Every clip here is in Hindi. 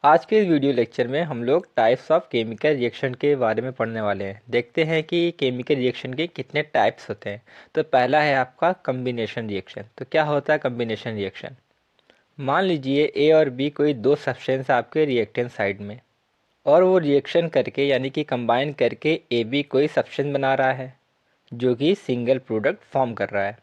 आज के इस वीडियो लेक्चर में हम लोग टाइप्स ऑफ केमिकल रिएक्शन के बारे में पढ़ने वाले हैं। देखते हैं कि केमिकल रिएक्शन के कितने टाइप्स होते हैं। तो पहला है आपका कम्बिनेशन रिएक्शन। तो क्या होता है कम्बिनेशन रिएक्शन? मान लीजिए ए और बी कोई दो सब्सटेंस आपके रिएक्टेंट साइड में, और वो रिएक्शन करके यानी कि कंबाइन करके ए बी कोई सब्सटेंस बना रहा है जो कि सिंगल प्रोडक्ट फॉर्म कर रहा है।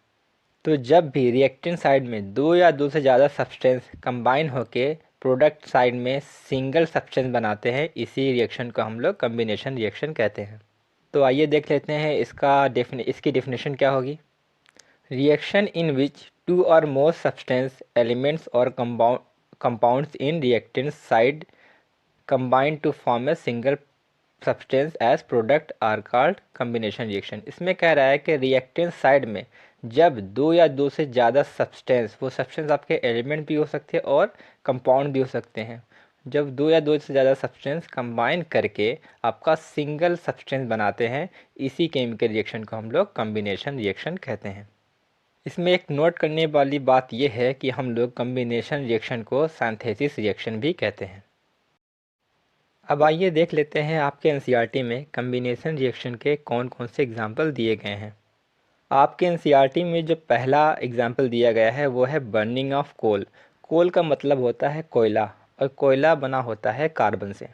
तो जब भी रिएक्टेंट साइड में दो या दो से ज़्यादा सब्सटेंस कंबाइन होके प्रोडक्ट साइड में सिंगल सब्सटेंस बनाते हैं, इसी रिएक्शन को हम लोग कम्बिनेशन रिएक्शन कहते हैं। तो आइए देख लेते हैं इसकी डेफिनेशन क्या होगी। रिएक्शन इन विच टू और मोर सब्सटेंस एलिमेंट्स और compounds in reactant side combine to form a single substance as product are called combination reaction। इसमें कह रहा है कि रिएक्टेंट साइड में जब दो या दो से ज़्यादा सब्सटेंस, वो सब्सटेंस आपके एलिमेंट भी हो सकते हैं और कंपाउंड भी हो सकते हैं, जब दो या दो से ज़्यादा सब्सटेंस कंबाइन करके आपका सिंगल सब्सटेंस बनाते हैं, इसी केमिकल रिएक्शन को हम लोग कम्बिनेशन रिएक्शन कहते हैं। इसमें एक नोट करने वाली बात यह है कि हम लोग कम्बिनेशन रिएक्शन को सिंथेसिस रिएक्शन भी कहते हैं। अब आइए देख लेते हैं आपके एनसीईआरटी में कम्बिनेशन रिएक्शन के कौन कौन से एग्जाम्पल दिए गए हैं। आपके एनसीईआरटी में जो पहला एग्जाम्पल दिया गया है वो है बर्निंग ऑफ कोल। कोल का मतलब होता है कोयला, और कोयला बना होता है कार्बन से।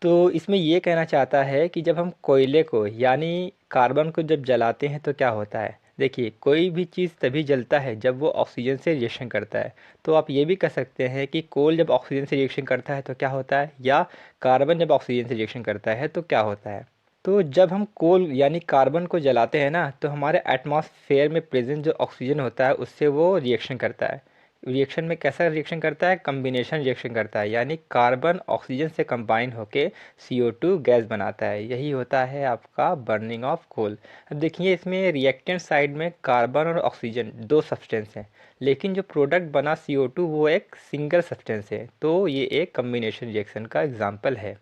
तो इसमें ये कहना चाहता है कि जब हम कोयले को यानी कार्बन को जब जलाते हैं तो क्या होता है। देखिए, कोई भी चीज़ तभी जलता है जब वो ऑक्सीजन से रिएक्शन करता है। तो आप ये भी कह सकते हैं कि कोल जब ऑक्सीजन से रिएक्शन करता है तो क्या होता है, या कार्बन जब ऑक्सीजन से रिएक्शन करता है तो क्या होता है। तो जब हम कोल यानी कार्बन को जलाते हैं ना, तो हमारे एटमॉस्फेयर में प्रेजेंट जो ऑक्सीजन होता है उससे वो रिएक्शन करता है। रिएक्शन में कैसा रिएक्शन करता है, कम्बिनेशन रिएक्शन करता है, यानी कार्बन ऑक्सीजन से कंबाइन होके CO2 गैस बनाता है। यही होता है आपका बर्निंग ऑफ कोल। अब देखिए, इसमें रिएक्टेंट साइड में कार्बन और ऑक्सीजन दो सब्सटेंस हैं, लेकिन जो प्रोडक्ट बना CO2 वो एक सिंगल सब्सटेंस है। तो ये एक कम्बिनेशन रिएक्शन का एग्जाम्पल है।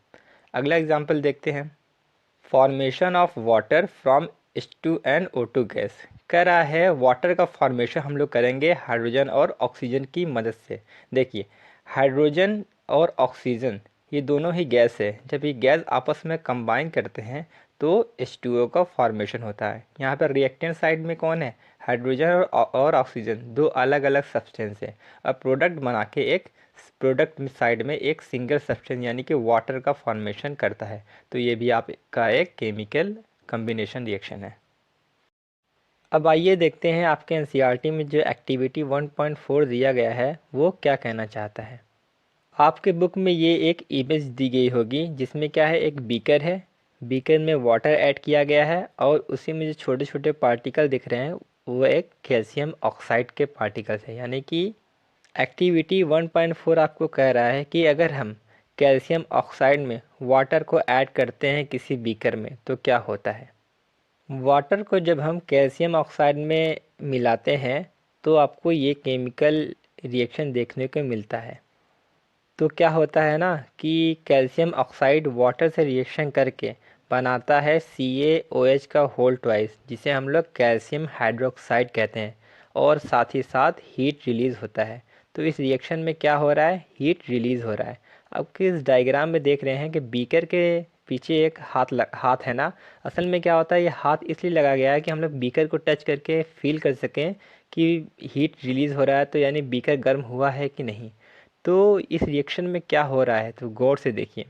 अगला एग्जाम्पल देखते हैं, formation of water from H2 and O2 gas. कह रहा है वाटर का फॉर्मेशन हम लोग करेंगे हाइड्रोजन और ऑक्सीजन की मदद से। देखिए, हाइड्रोजन और ऑक्सीजन ये दोनों ही गैस है। जब ये गैस आपस में कंबाइन करते हैं तो H2O का फॉर्मेशन होता है। यहाँ पर रिएक्टेंट साइड में कौन है, हाइड्रोजन और ऑक्सीजन, दो अलग अलग सब्सटेंस है। अब प्रोडक्ट बना के एक प्रोडक्ट साइड में एक सिंगल सब्सटेंस यानी कि वाटर का फॉर्मेशन करता है। तो ये भी आपका एक केमिकल कम्बिनेशन रिएक्शन है। अब आइए देखते हैं आपके एनसीईआरटी में जो एक्टिविटी 1.4 दिया गया है वो क्या कहना चाहता है। आपके बुक में ये एक इमेज दी गई होगी जिसमें क्या है, एक बीकर है, बीकर में वाटर ऐड किया गया है और उसी में जो छोटे छोटे पार्टिकल दिख रहे हैं वो एक कैल्शियम ऑक्साइड के पार्टिकल्स है। यानी कि एक्टिविटी 1.4 आपको कह रहा है कि अगर हम कैल्शियम ऑक्साइड में वाटर को ऐड करते हैं किसी बीकर में तो क्या होता है। वाटर को जब हम कैल्शियम ऑक्साइड में मिलाते हैं तो आपको ये केमिकल रिएक्शन देखने को मिलता है। तो क्या होता है ना कि कैल्शियम ऑक्साइड वाटर से रिएक्शन करके बनाता है CaOH का होल ट्वाइस, जिसे हम लोग कैल्शियम हाइड्रोक्साइड कहते हैं, और साथ ही साथ हीट रिलीज़ होता है। तो इस रिएक्शन में क्या हो रहा है, हीट रिलीज़ हो रहा है। अब किस डायग्राम में देख रहे हैं कि बीकर के पीछे एक हाथ है ना। असल में क्या होता है, ये हाथ इसलिए लगा गया है कि हम लोग बीकर को टच करके फील कर सकें कि हीट रिलीज़ हो रहा है, तो यानी बीकर गर्म हुआ है कि नहीं। तो इस रिएक्शन में क्या हो रहा है, तो गौर से देखिए।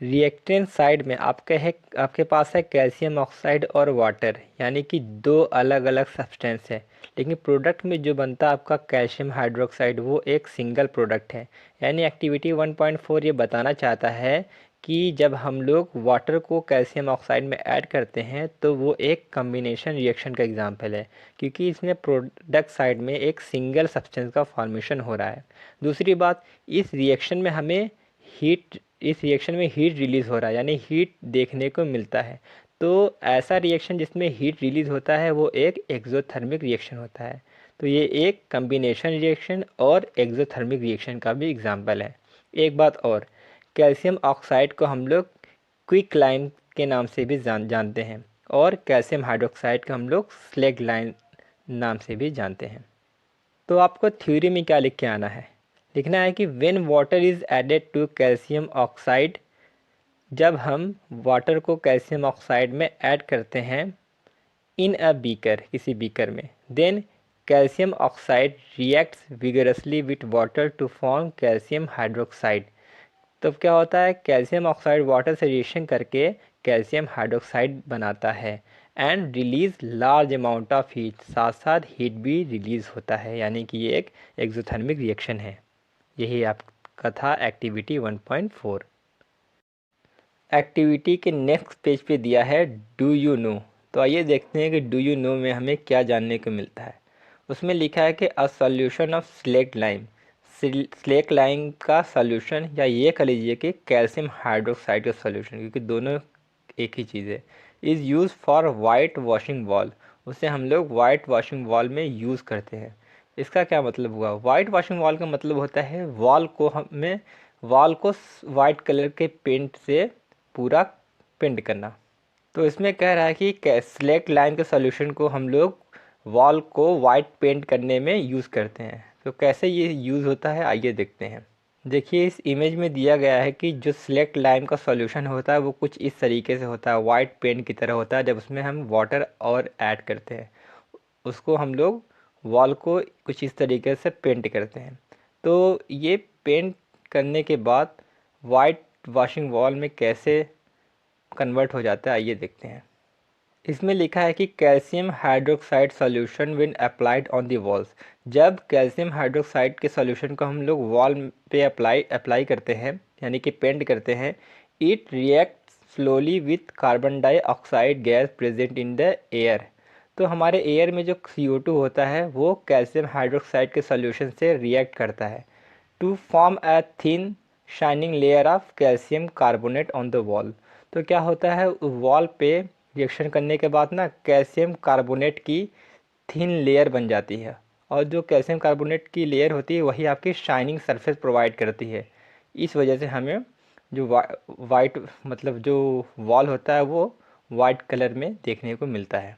रिएक्टेंट साइड में आपके पास है कैल्शियम ऑक्साइड और वाटर, यानी कि दो अलग अलग सब्सटेंस है, लेकिन प्रोडक्ट में जो बनता है आपका कैल्शियम हाइड्रोक्साइड वो एक सिंगल प्रोडक्ट है। यानी एक्टिविटी 1.4 ये बताना चाहता है कि जब हम लोग वाटर को कैल्शियम ऑक्साइड में ऐड करते हैं तो वो एक कम्बिनेशन रिएक्शन का एग्जाम्पल है, क्योंकि इसमें प्रोडक्ट साइड में एक सिंगल सब्सटेंस का फॉर्मेशन हो रहा है। दूसरी बात, इस रिएक्शन में हीट रिलीज़ हो रहा है, यानी हीट देखने को मिलता है। तो ऐसा रिएक्शन जिसमें हीट रिलीज़ होता है वो एक एक्सोथर्मिक रिएक्शन होता है। तो ये एक कम्बिनेशन रिएक्शन और एक्सोथर्मिक रिएक्शन का भी एग्जाम्पल है। एक बात और, कैल्शियम ऑक्साइड को हम लोग क्विक लाइम के नाम से भी जानते हैं, और कैल्शियम हाइड्रोक्साइड को हम लोग स्लेग लाइन नाम से भी जानते हैं। तो आपको थ्योरी में क्या लिख के आना है, लिखना है कि when water is added to calcium oxide, जब हम वाटर को कैल्शियम ऑक्साइड में ऐड करते हैं इन अ बीकर, किसी बीकर में, then calcium oxide reacts vigorously with water to form calcium hydroxide. तो क्या होता है, कैल्शियम ऑक्साइड वाटर से रिएक्शन करके कैल्शियम हाइड्रोक्साइड बनाता है and release large amount of heat, साथ साथ हीट भी रिलीज होता है, यानी कि ये एक एक्सोथर्मिक रिएक्शन है। यही आपका था एक्टिविटी 1.4। एक्टिविटी के नेक्स्ट पेज पे दिया है डू यू नो। तो आइए देखते हैं कि डू यू नो में हमें क्या जानने को मिलता है। उसमें लिखा है कि a solution of slaked lime, slack lime का सॉल्यूशन, या ये कह लीजिए कि कैल्शियम हाइड्रोक्साइड का सॉल्यूशन, क्योंकि दोनों एक ही चीज़ है, is use for white washing wall. उसे हम लोग वाइट वॉशिंग वॉल में यूज़ करते हैं। इसका क्या मतलब हुआ, वाइट वॉशिंग वॉल का मतलब होता है वॉल को वाइट कलर के पेंट से पूरा पेंट करना। तो इसमें कह रहा है कि स्लेक्ट लाइन के सॉल्यूशन को हम लोग वॉल को वाइट पेंट करने में यूज़ करते हैं। तो कैसे ये यूज़ होता है आइए देखते हैं। देखिए इस इमेज में दिया गया है कि जो स्लेक्ट लाइम का सॉल्यूशन होता है वो कुछ इस तरीके से होता है, वाइट पेंट की तरह होता है। जब उसमें हम वाटर और ऐड करते हैं उसको हम लोग वॉल को कुछ इस तरीके से पेंट करते हैं। तो ये पेंट करने के बाद वाइट वॉशिंग वॉल में कैसे कन्वर्ट हो जाता है आइए देखते हैं। इसमें लिखा है कि calcium hydroxide solution when applied on the walls, जब कैल्शियम हाइड्रोक्साइड के सॉल्यूशन को हम लोग वॉल पे अप्लाई करते हैं, यानी कि पेंट करते हैं, it react slowly with carbon dioxide gas present in the air. तो हमारे एयर में जो CO2 होता है वो कैल्शियम हाइड्रोक्साइड के सॉल्यूशन से रिएक्ट करता है to form a thin shining layer of calcium carbonate on the wall. तो क्या होता है, वॉल पे रिएक्शन करने के बाद ना कैल्शियम कार्बोनेट की थिन लेयर बन जाती है, और जो कैल्शियम कार्बोनेट की लेयर होती है वही आपकी शाइनिंग सरफेस प्रोवाइड करती है। इस वजह से हमें जो वाइट मतलब जो वॉल होता है वो वाइट कलर में देखने को मिलता है।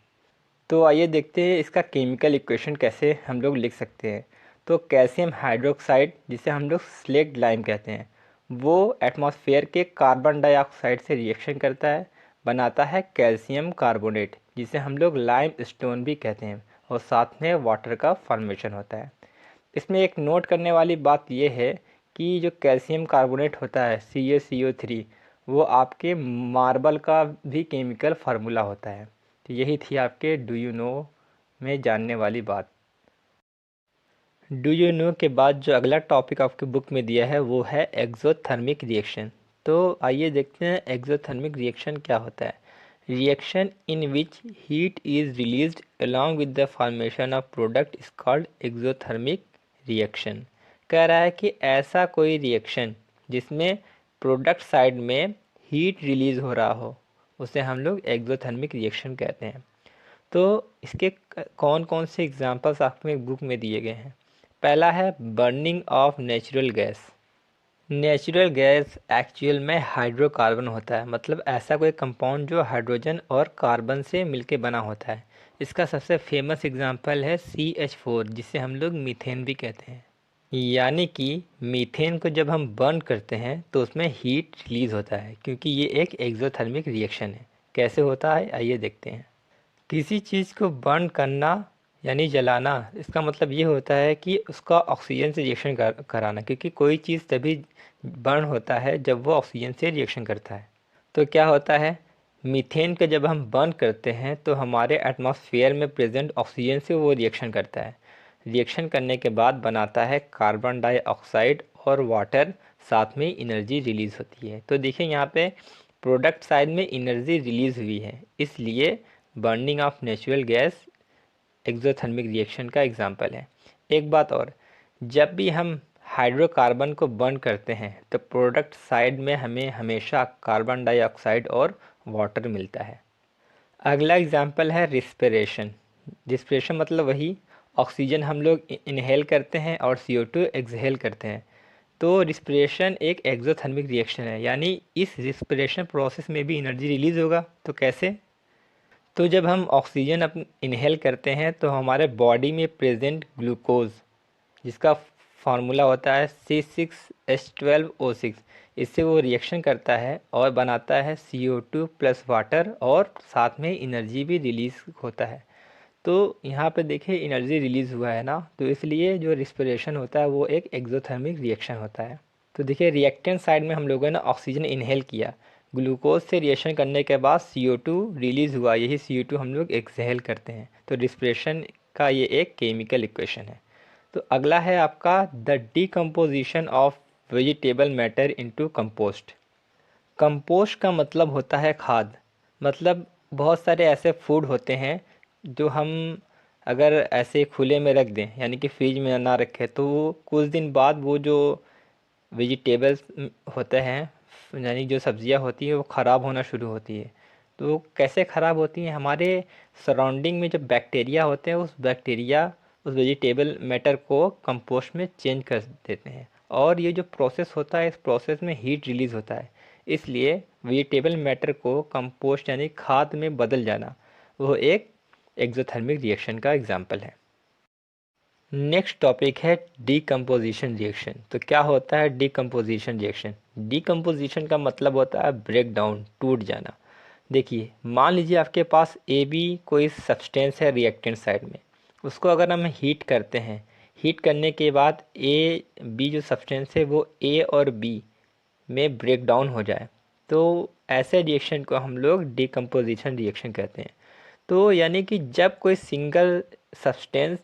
तो आइए देखते हैं इसका केमिकल इक्वेशन कैसे हम लोग लिख सकते हैं। तो कैल्शियम हाइड्रोक्साइड, जिसे हम लोग स्लेक्ट लाइम कहते हैं, वो एटमॉस्फेयर के कार्बन डाइऑक्साइड से रिएक्शन करता है, बनाता है कैल्शियम कार्बोनेट, जिसे हम लोग लाइम स्टोन भी कहते हैं, और साथ में वाटर का फॉर्मेशन होता है। इसमें एक नोट करने वाली बात यह है कि जो कैल्शियम कार्बोनेट होता है CaCO3, वो आपके मार्बल का भी केमिकल फार्मूला होता है। तो यही थी आपके डू यू नो में जानने वाली बात। डू यू नो के बाद जो अगला टॉपिक आपके बुक में दिया है वो है एक्सोथर्मिक रिएक्शन। तो आइए देखते हैं एक्सोथर्मिक रिएक्शन क्या होता है। Reaction in which heat is released along with the formation of product is called exothermic reaction. कह रहा है कि ऐसा कोई रिएक्शन जिसमें प्रोडक्ट साइड में हीट रिलीज हो रहा हो उसे हम लोग एक्सोथर्मिक रिएक्शन कहते हैं। तो इसके कौन कौन से एग्जांपल्स आपके बुक में दिए गए हैं। पहला है burning of natural gas. Natural gas actual में हाइड्रोकार्बन होता है, मतलब ऐसा कोई कंपाउंड जो हाइड्रोजन और कार्बन से मिलके बना होता है। इसका सबसे फेमस एग्जांपल है CH4, जिसे हम लोग मीथेन भी कहते हैं। यानी कि मीथेन को जब हम बर्न करते हैं तो उसमें हीट रिलीज होता है, क्योंकि ये एक एक्सोथर्मिक रिएक्शन है। कैसे होता है आइए देखते हैं। किसी चीज़ को बर्न करना यानी जलाना, इसका मतलब ये होता है कि उसका ऑक्सीजन से रिएक्शन कराना, क्योंकि कोई चीज़ तभी बर्न होता है जब वो ऑक्सीजन से रिएक्शन करता है। तो क्या होता है, मीथेन को जब हम बर्न करते हैं तो हमारे एटमॉस्फेयर में प्रेजेंट ऑक्सीजन से वो रिएक्शन करता है। रिएक्शन करने के बाद बनाता है कार्बन डाइऑक्साइड और वाटर, साथ में एनर्जी रिलीज़ होती है। तो देखिए यहाँ पे प्रोडक्ट साइड में एनर्जी रिलीज़ हुई है, इसलिए burning of natural gas exothermic reaction का एग्जाम्पल है। एक बात और, जब भी हम हाइड्रोकार्बन को बर्न करते हैं तो प्रोडक्ट साइड में हमें हमेशा कार्बन डाइऑक्साइड और वाटर मिलता है। अगला एग्जाम्पल है रिस्पिरेशन। रिस्पिरेशन मतलब वही, ऑक्सीजन हम लोग इनहेल करते हैं और CO2 एक्सहेल करते हैं। तो रिस्पिरेशन एक एक्सोथर्मिक रिएक्शन है, यानी इस रिस्पिरेशन प्रोसेस में भी एनर्जी रिलीज़ होगा। तो कैसे, तो जब हम ऑक्सीजन इनहेल करते हैं तो हमारे बॉडी में प्रेजेंट ग्लूकोज, जिसका फार्मूला होता है C6H12O6। इससे वो रिएक्शन करता है और बनाता है CO2 प्लस वाटर, और साथ में एनर्जी भी रिलीज़ होता है। तो यहाँ पे देखिए एनर्जी रिलीज़ हुआ है ना, तो इसलिए जो रिस्पिरेशन होता है वो एक एक्सोथर्मिक रिएक्शन होता है। तो देखिए रिएक्टेंट साइड में हम लोगों ने ऑक्सीजन इनहेल किया, ग्लूकोज से रिएक्शन करने के बाद CO2 रिलीज़ हुआ, यही CO2 हम लोग एक्सहेल करते हैं। तो रिस्पिरेशन का ये एक केमिकल इक्वेशन है। तो अगला है आपका the decomposition of vegetable matter into compost. Compost का मतलब होता है खाद। मतलब बहुत सारे ऐसे फूड होते हैं जो हम अगर ऐसे खुले में रख दें, यानी कि फ्रिज में ना रखें, तो वो कुछ दिन बाद वो जो वेजिटेबल्स होते हैं, यानी जो सब्जियां होती हैं, वो ख़राब होना शुरू होती है। तो कैसे ख़राब होती हैं? हमारे सराउंडिंग में जो बैक्टीरिया होते हैं, उस बैक्टीरिया उस वेजिटेबल मैटर को कंपोस्ट में चेंज कर देते हैं, और ये जो प्रोसेस होता है, इस प्रोसेस में हीट रिलीज़ होता है। इसलिए वेजिटेबल मैटर को कंपोस्ट यानी खाद में बदल जाना, वो एक एक्सोथर्मिक रिएक्शन का एग्जाम्पल है। नेक्स्ट टॉपिक है डीकम्पोजिशन रिएक्शन। तो क्या होता है डीकम्पोजिशन रिएक्शन? डीकम्पोजिशन का मतलब होता है ब्रेक डाउन, टूट जाना। देखिए मान लीजिए आपके पास ए बी कोई सब्सटेंस है रिएक्टेंट साइड में, उसको अगर हम हीट करते हैं, हीट करने के बाद ए बी जो सब्सटेंस है वो ए और बी में ब्रेक डाउन हो जाए, तो ऐसे रिएक्शन को हम लोग डीकम्पोजिशन रिएक्शन कहते हैं। तो यानी कि जब कोई सिंगल सब्सटेंस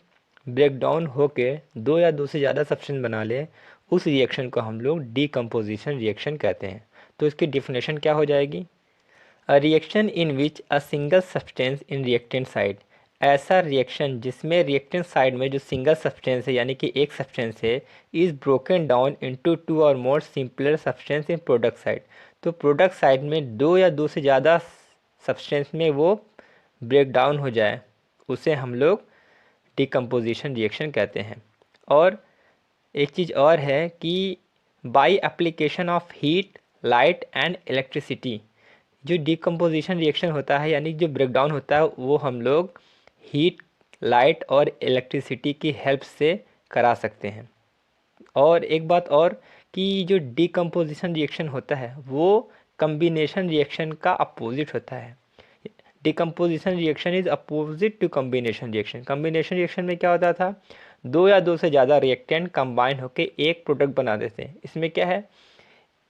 ब्रेक डाउन होके दो या दो से ज़्यादा सब्सटेंस बना ले, उस रिएक्शन को हम लोग डीकम्पोजिशन रिएक्शन कहते हैं। तो इसकी डिफिनेशन क्या हो जाएगी? A reaction in which a single substance in reactant side. ऐसा रिएक्शन जिसमें रिएक्टेंट साइड में जो सिंगल सब्सटेंस है, यानी कि एक सब्सटेंस है, is broken down into two और more simpler substance in product side. तो प्रोडक्ट साइड में दो या दो से ज़्यादा सब्सटेंस में वो ब्रेक डाउन हो जाए, उसे हम लोग डिकम्पोजिशन रिएक्शन कहते हैं। और एक चीज़ और है कि by application of heat, light and electricity, जो डिकम्पोजिशन रिएक्शन होता है, यानी जो ब्रेकडाउन होता है, वो हम लोग हीट, लाइट और इलेक्ट्रिसिटी की हेल्प से करा सकते हैं। और एक बात और, कि जो डिकम्पोजिशन रिएक्शन होता है वो कम्बिनेशन रिएक्शन का अपोजिट होता है। Decomposition reaction is opposite to combination reaction. Combination reaction में क्या होता था? दो या दो से ज़्यादा रिएक्टेंट कंबाइन होकर एक प्रोडक्ट बना देते हैं। इसमें क्या है?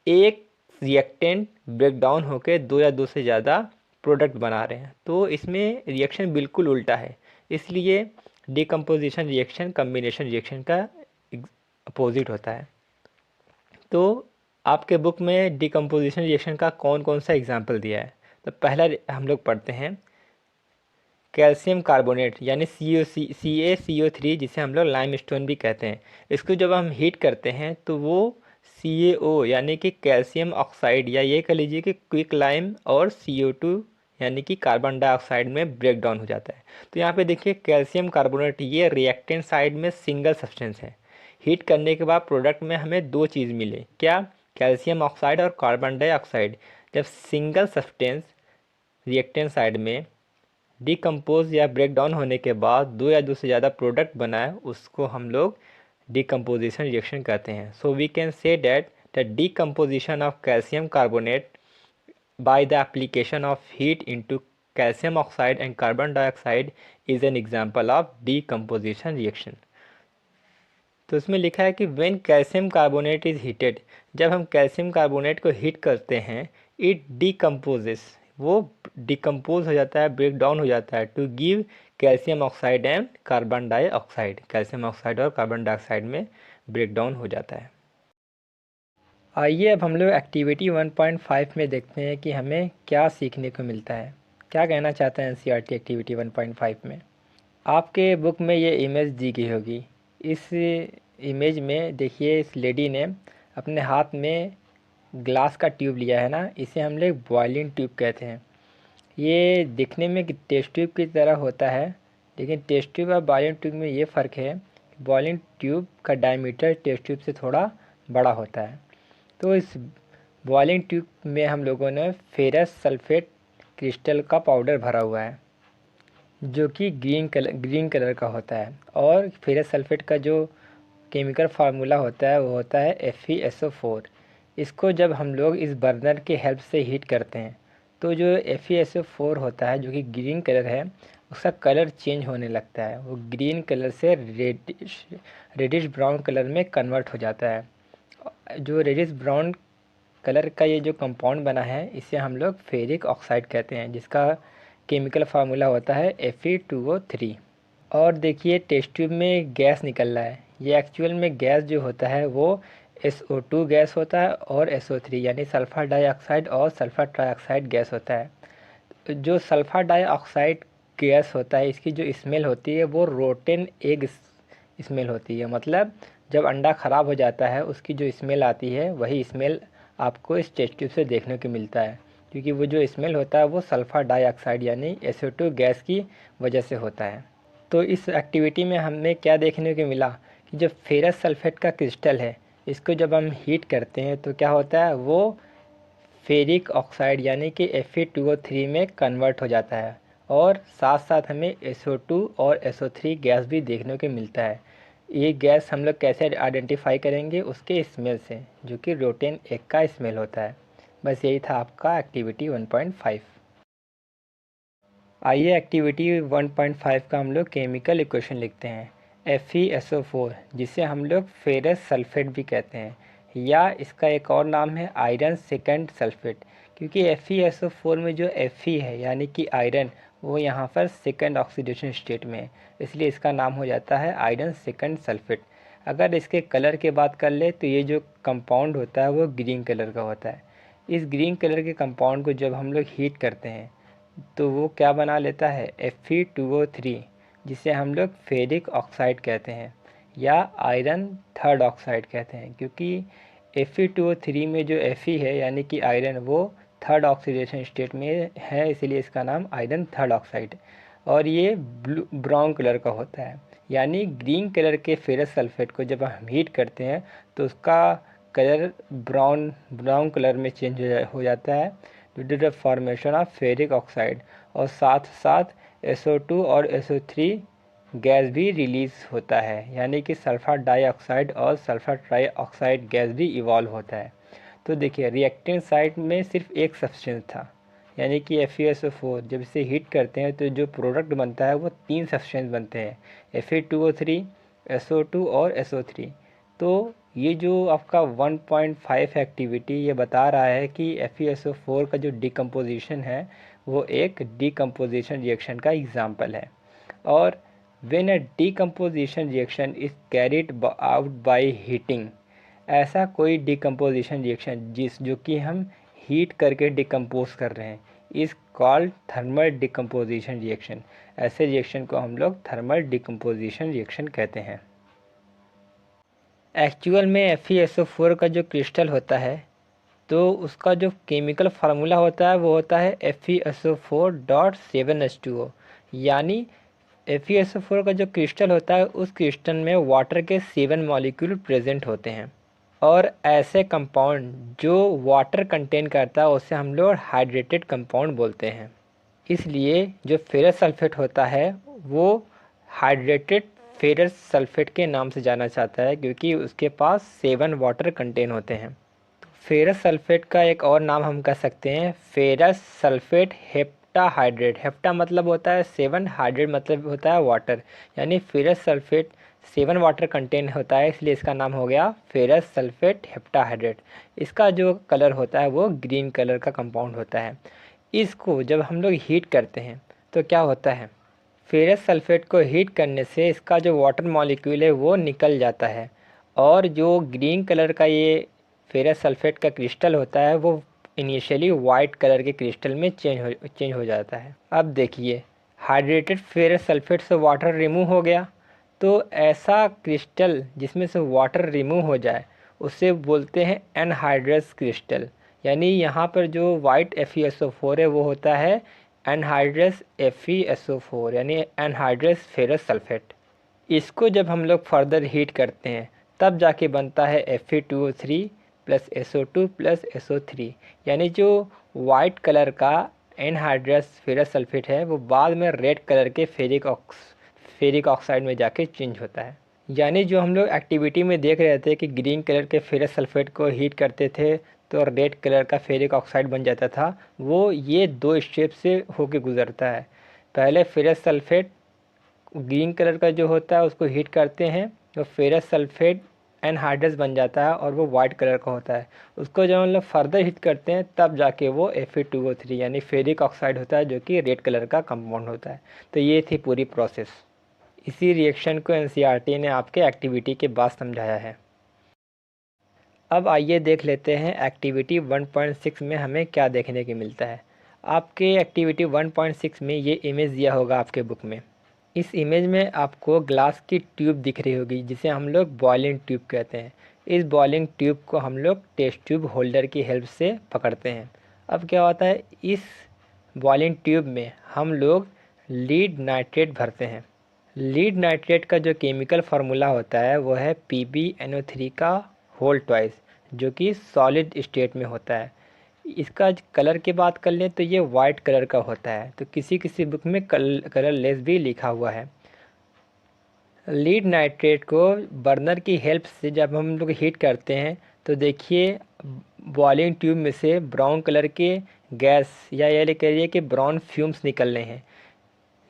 एक रिएक्टेंट ब्रेक डाउन होकर दो या दो से ज़्यादा प्रोडक्ट बना रहे हैं। तो इसमें रिएक्शन बिल्कुल उल्टा है। इसलिए डिकम्पोजिशन रिएक्शन कम्बिनेशन रिएक्शन का अपोजिट होता है। तो आपके बुक में डिकम्पोजिशन रिएक्शन का कौन कौन सा एग्जाम्पल दिया है? तो पहला हम लोग पढ़ते हैं कैल्शियम कार्बोनेट, यानी CaCO3, जिसे हम लोग लाइम स्टोन भी कहते हैं। इसको जब हम हीट करते हैं तो वो CaO यानी कि कैल्शियम ऑक्साइड, या ये कह लीजिए कि क्विक लाइम, और CO2 यानी कि कार्बन डाइऑक्साइड में ब्रेक डाउन हो जाता है। तो यहाँ पे देखिए कैल्शियम कार्बोनेट, ये रिएक्टेंट साइड में सिंगल सब्सटेंस है। हीट करने के बाद प्रोडक्ट में हमें दो चीज़ मिले, क्या? कैल्शियम ऑक्साइड और कार्बन डाइऑक्साइड। जब सिंगल सब्सटेंस रिएक्टेंट साइड में डिकम्पोज या ब्रेक डाउन होने के बाद दो या दो से ज़्यादा प्रोडक्ट बनाए, उसको हम लोग डिकम्पोजिशन रिएक्शन कहते हैं। So we can say that the decomposition of calcium carbonate by the application of heat into calcium oxide and carbon dioxide is an example of decomposition reaction. तो इसमें लिखा है कि when calcium carbonate is heated, जब हम कैल्शियम कार्बोनेट को हीट करते हैं, इट डिकम्पोजेस, वो डिकम्पोज हो जाता है, ब्रेक डाउन हो जाता है, to give calcium oxide and carbon dioxide. Calcium oxide और कार्बन डाइऑक्साइड में ब्रेक डाउन हो जाता है। आइए अब हम लोग एक्टिविटी 1.5 में देखते हैं कि हमें क्या सीखने को मिलता है। क्या कहना चाहते हैं एनसीईआरटी एक्टिविटी 1.5 में? आपके बुक में ये इमेज दी गई होगी। इस इमेज में देखिए इस लेडी ने अपने हाथ में ग्लास का ट्यूब लिया है ना, इसे हम लोग बॉयलिंग ट्यूब कहते हैं। ये दिखने में टेस्ट ट्यूब की तरह होता है, लेकिन टेस्ट ट्यूब और बॉयलिंग ट्यूब में ये फ़र्क है, बॉयलिंग ट्यूब का डायमीटर टेस्ट ट्यूब से थोड़ा बड़ा होता है। तो इस बॉयलिंग ट्यूब में हम लोगों ने फेरस सल्फेट क्रिस्टल का पाउडर भरा हुआ है, जो कि ग्रीन कलर का होता है। और फेरस सल्फेट का जो केमिकल फार्मूला होता है वो होता है FeSO4। इसको जब हम लोग इस बर्नर के हेल्प से हीट करते हैं तो जो FeSO4 होता है जो कि ग्रीन कलर है, उसका कलर चेंज होने लगता है। वो ग्रीन कलर से रेडिश ब्राउन कलर में कन्वर्ट हो जाता है। जो रेडिश ब्राउन कलर का ये जो कंपाउंड बना है इसे हम लोग फेरिक ऑक्साइड कहते हैं, जिसका केमिकल फार्मूला होता है Fe2O3। और देखिए टेस्ट ट्यूब में गैस निकल रहा है। ये एक्चुअल में गैस जो होता है वो SO2 गैस होता है और SO3 यानी सल्फर डाइऑक्साइड और सल्फर ट्राइऑक्साइड गैस होता है। जो सल्फर डाइऑक्साइड गैस होता है इसकी जो स्मेल होती है वो रोटेन एग स्मेल होती है। मतलब जब अंडा ख़राब हो जाता है उसकी जो स्मेल आती है वही स्मेल आपको इस टेस्ट ट्यूब से देखने को मिलता है, क्योंकि वो जो स्मेल होता है वो सल्फर डाइऑक्साइड यानी SO2 गैस की वजह से होता है। तो इस एक्टिविटी में हमें क्या देखने को मिला कि जो फेरस सल्फेट का क्रिस्टल है इसको जब हम हीट करते हैं तो क्या होता है, वो फेरिक ऑक्साइड यानी कि Fe2O3 में कन्वर्ट हो जाता है और साथ साथ हमें SO2 और SO3 गैस भी देखने को मिलता है। ये गैस हम लोग कैसे आइडेंटिफाई करेंगे, उसके स्मेल से, जो कि रोटेन एग का स्मेल होता है। बस यही था आपका एक्टिविटी 1.5। आइए एक्टिविटी 1.5 का हम लोग केमिकल इक्वेशन लिखते हैं। FeSO4 जिसे हम लोग फेरस सल्फेट भी कहते हैं, या इसका एक और नाम है आयरन सेकंड सल्फेट, क्योंकि FeSO4 में जो Fe है यानी कि आयरन वो यहाँ पर सेकंड ऑक्सीडेशन स्टेट में है, इसलिए इसका नाम हो जाता है आयरन सेकंड सल्फेट। अगर इसके कलर की बात कर ले तो ये जो कंपाउंड होता है वो ग्रीन कलर का होता है। इस ग्रीन कलर के कंपाउंड को जब हम लोग हीट करते हैं तो वो क्या बना लेता है, Fe2O3, जिसे हम लोग फेरिक ऑक्साइड कहते हैं या आयरन थर्ड ऑक्साइड कहते हैं, क्योंकि Fe2O3 में जो Fe है यानी कि आयरन वो थर्ड ऑक्सीडेशन स्टेट में है, इसलिए इसका नाम आयरन थर्ड ऑक्साइड। और ये ब्राउन कलर का होता है, यानी ग्रीन कलर के फेरस सल्फेट को जब हम हीट करते हैं तो उसका कलर ब्राउन कलर में चेंज हो जाता है due to the formation of ferric oxide, और साथ साथ SO2 और SO3 गैस भी रिलीज होता है, यानी कि सल्फर डाइऑक्साइड और सल्फर ट्राइऑक्साइड गैस भी इवॉल्व होता है। तो देखिए रिएक्टेंट साइड में सिर्फ एक सब्सटेंस था, यानी कि FeSO4। जब इसे हीट करते हैं तो जो प्रोडक्ट बनता है वो 3 सब्सटेंस बनते हैं, Fe2O3, SO2 और SO3। तो ये जो आपका 1.5 एक्टिविटी ये बता रहा है कि FeSO4 का जो डिकम्पोजिशन है वो एक डिकम्पोजिशन रिएक्शन का एग्जाम्पल है। और when a decomposition reaction is carried out by heating, ऐसा कोई डिकम्पोजिशन रिएक्शन जो कि हम हीट करके डिकम्पोज कर रहे हैं is called thermal decomposition reaction. ऐसे रिएक्शन को हम लोग थर्मल डिकम्पोजिशन रिएक्शन कहते हैं। एक्चुअल में FeSO4 का जो क्रिस्टल होता है तो उसका जो केमिकल फार्मूला होता है वो होता है FeSO4.7H2O, यानी FeSO4 का जो क्रिस्टल होता है उस क्रिस्टल में वाटर के 7 मॉलिक्यूल प्रेजेंट होते हैं। और ऐसे कंपाउंड जो वाटर कंटेन करता है उसे हम लोग हाइड्रेटेड कंपाउंड बोलते हैं। इसलिए जो फेरस सल्फेट होता है वो हाइड्रेटेड फेरस सल्फेट के नाम से जाना जाता है, क्योंकि उसके पास 7 वाटर कंटेन होते हैं। फेरस सल्फेट का एक और नाम हम कह सकते हैं फेरस सल्फेट हेप्टाहाइड्रेट। हेप्टा मतलब होता है 7, हाइड्रेट मतलब होता है वाटर, यानी फेरस सल्फेट 7 वाटर कंटेन होता है, इसलिए इसका नाम हो गया फेरस सल्फेट हेप्टाहाइड्रेट। इसका जो कलर होता है वो ग्रीन कलर का कंपाउंड होता है। इसको जब हम लोग हीट करते हैं तो क्या होता है, फेरस सल्फेट को हीट करने से इसका जो वाटर मॉलिक्यूल है वो निकल जाता है, और जो ग्रीन कलर का ये फेरस सल्फेट का क्रिस्टल होता है वो इनिशियली वाइट कलर के क्रिस्टल में चेंज हो जाता है। अब देखिए हाइड्रेटेड फेरस सल्फेट से वाटर रिमूव हो गया, तो ऐसा क्रिस्टल जिसमें से वाटर रिमूव हो जाए उसे बोलते हैं एनहाइड्रस क्रिस्टल। यानी यहाँ पर जो वाइट FeSO4 है वो होता है एनहाइड्रस FeSO4 यानी एनहाइड्रस फेरस सल्फेट। इसको जब हम लोग फर्दर हीट करते हैं तब जाके बनता है Fe2O3 plus SO2 plus SO3, यानी जो वाइट कलर का एनहाइड्रस फेरस सल्फेट है वो बाद में रेड कलर के फेरिक ऑक्साइड में जाके चेंज होता है। यानी जो हम लोग एक्टिविटी में देख रहे थे कि ग्रीन कलर के फेरस सल्फेट को हीट करते थे तो रेड कलर का फेरिक ऑक्साइड बन जाता था, वो ये दो स्टेप से होके गुजरता है। पहले फेरस सल्फेट ग्रीन कलर का जो होता है उसको हीट करते हैं तो फेरस सल्फेट एनहाइड्रस बन जाता है और वो वाइट कलर का होता है। उसको जब हम लोग फर्दर हीट करते हैं तब जाके वो Fe2O3 यानी फेरिक ऑक्साइड होता है, जो कि रेड कलर का कंपाउंड होता है। तो ये थी पूरी प्रोसेस। इसी रिएक्शन को एनसीईआरटी ने आपके एक्टिविटी के बाद समझाया है। अब आइए देख लेते हैं एक्टिविटी 1.6 में हमें क्या देखने को मिलता है। आपके एक्टिविटी 1.6 में ये इमेज दिया होगा आपके बुक में। इस इमेज में आपको ग्लास की ट्यूब दिख रही होगी जिसे हम लोग बॉयलिंग ट्यूब कहते हैं। इस बॉयलिंग ट्यूब को हम लोग टेस्ट ट्यूब होल्डर की हेल्प से पकड़ते हैं। अब क्या होता है, इस बॉयलिंग ट्यूब में हम लोग लीड नाइट्रेट भरते हैं। लीड नाइट्रेट का जो केमिकल फार्मूला होता है वो है PbNO3 का होल ट्वाइस, जो कि सॉलिड स्टेट में होता है। इसका कलर की बात कर लें तो ये वाइट कलर का होता है, तो किसी किसी बुक में कलरलेस भी लिखा हुआ है। लीड नाइट्रेट को बर्नर की हेल्प से जब हम लोग हीट करते हैं तो देखिए बॉइलिंग ट्यूब में से ब्राउन कलर के गैस या ये कहिए कि ब्राउन फ्यूम्स निकल रहे हैं।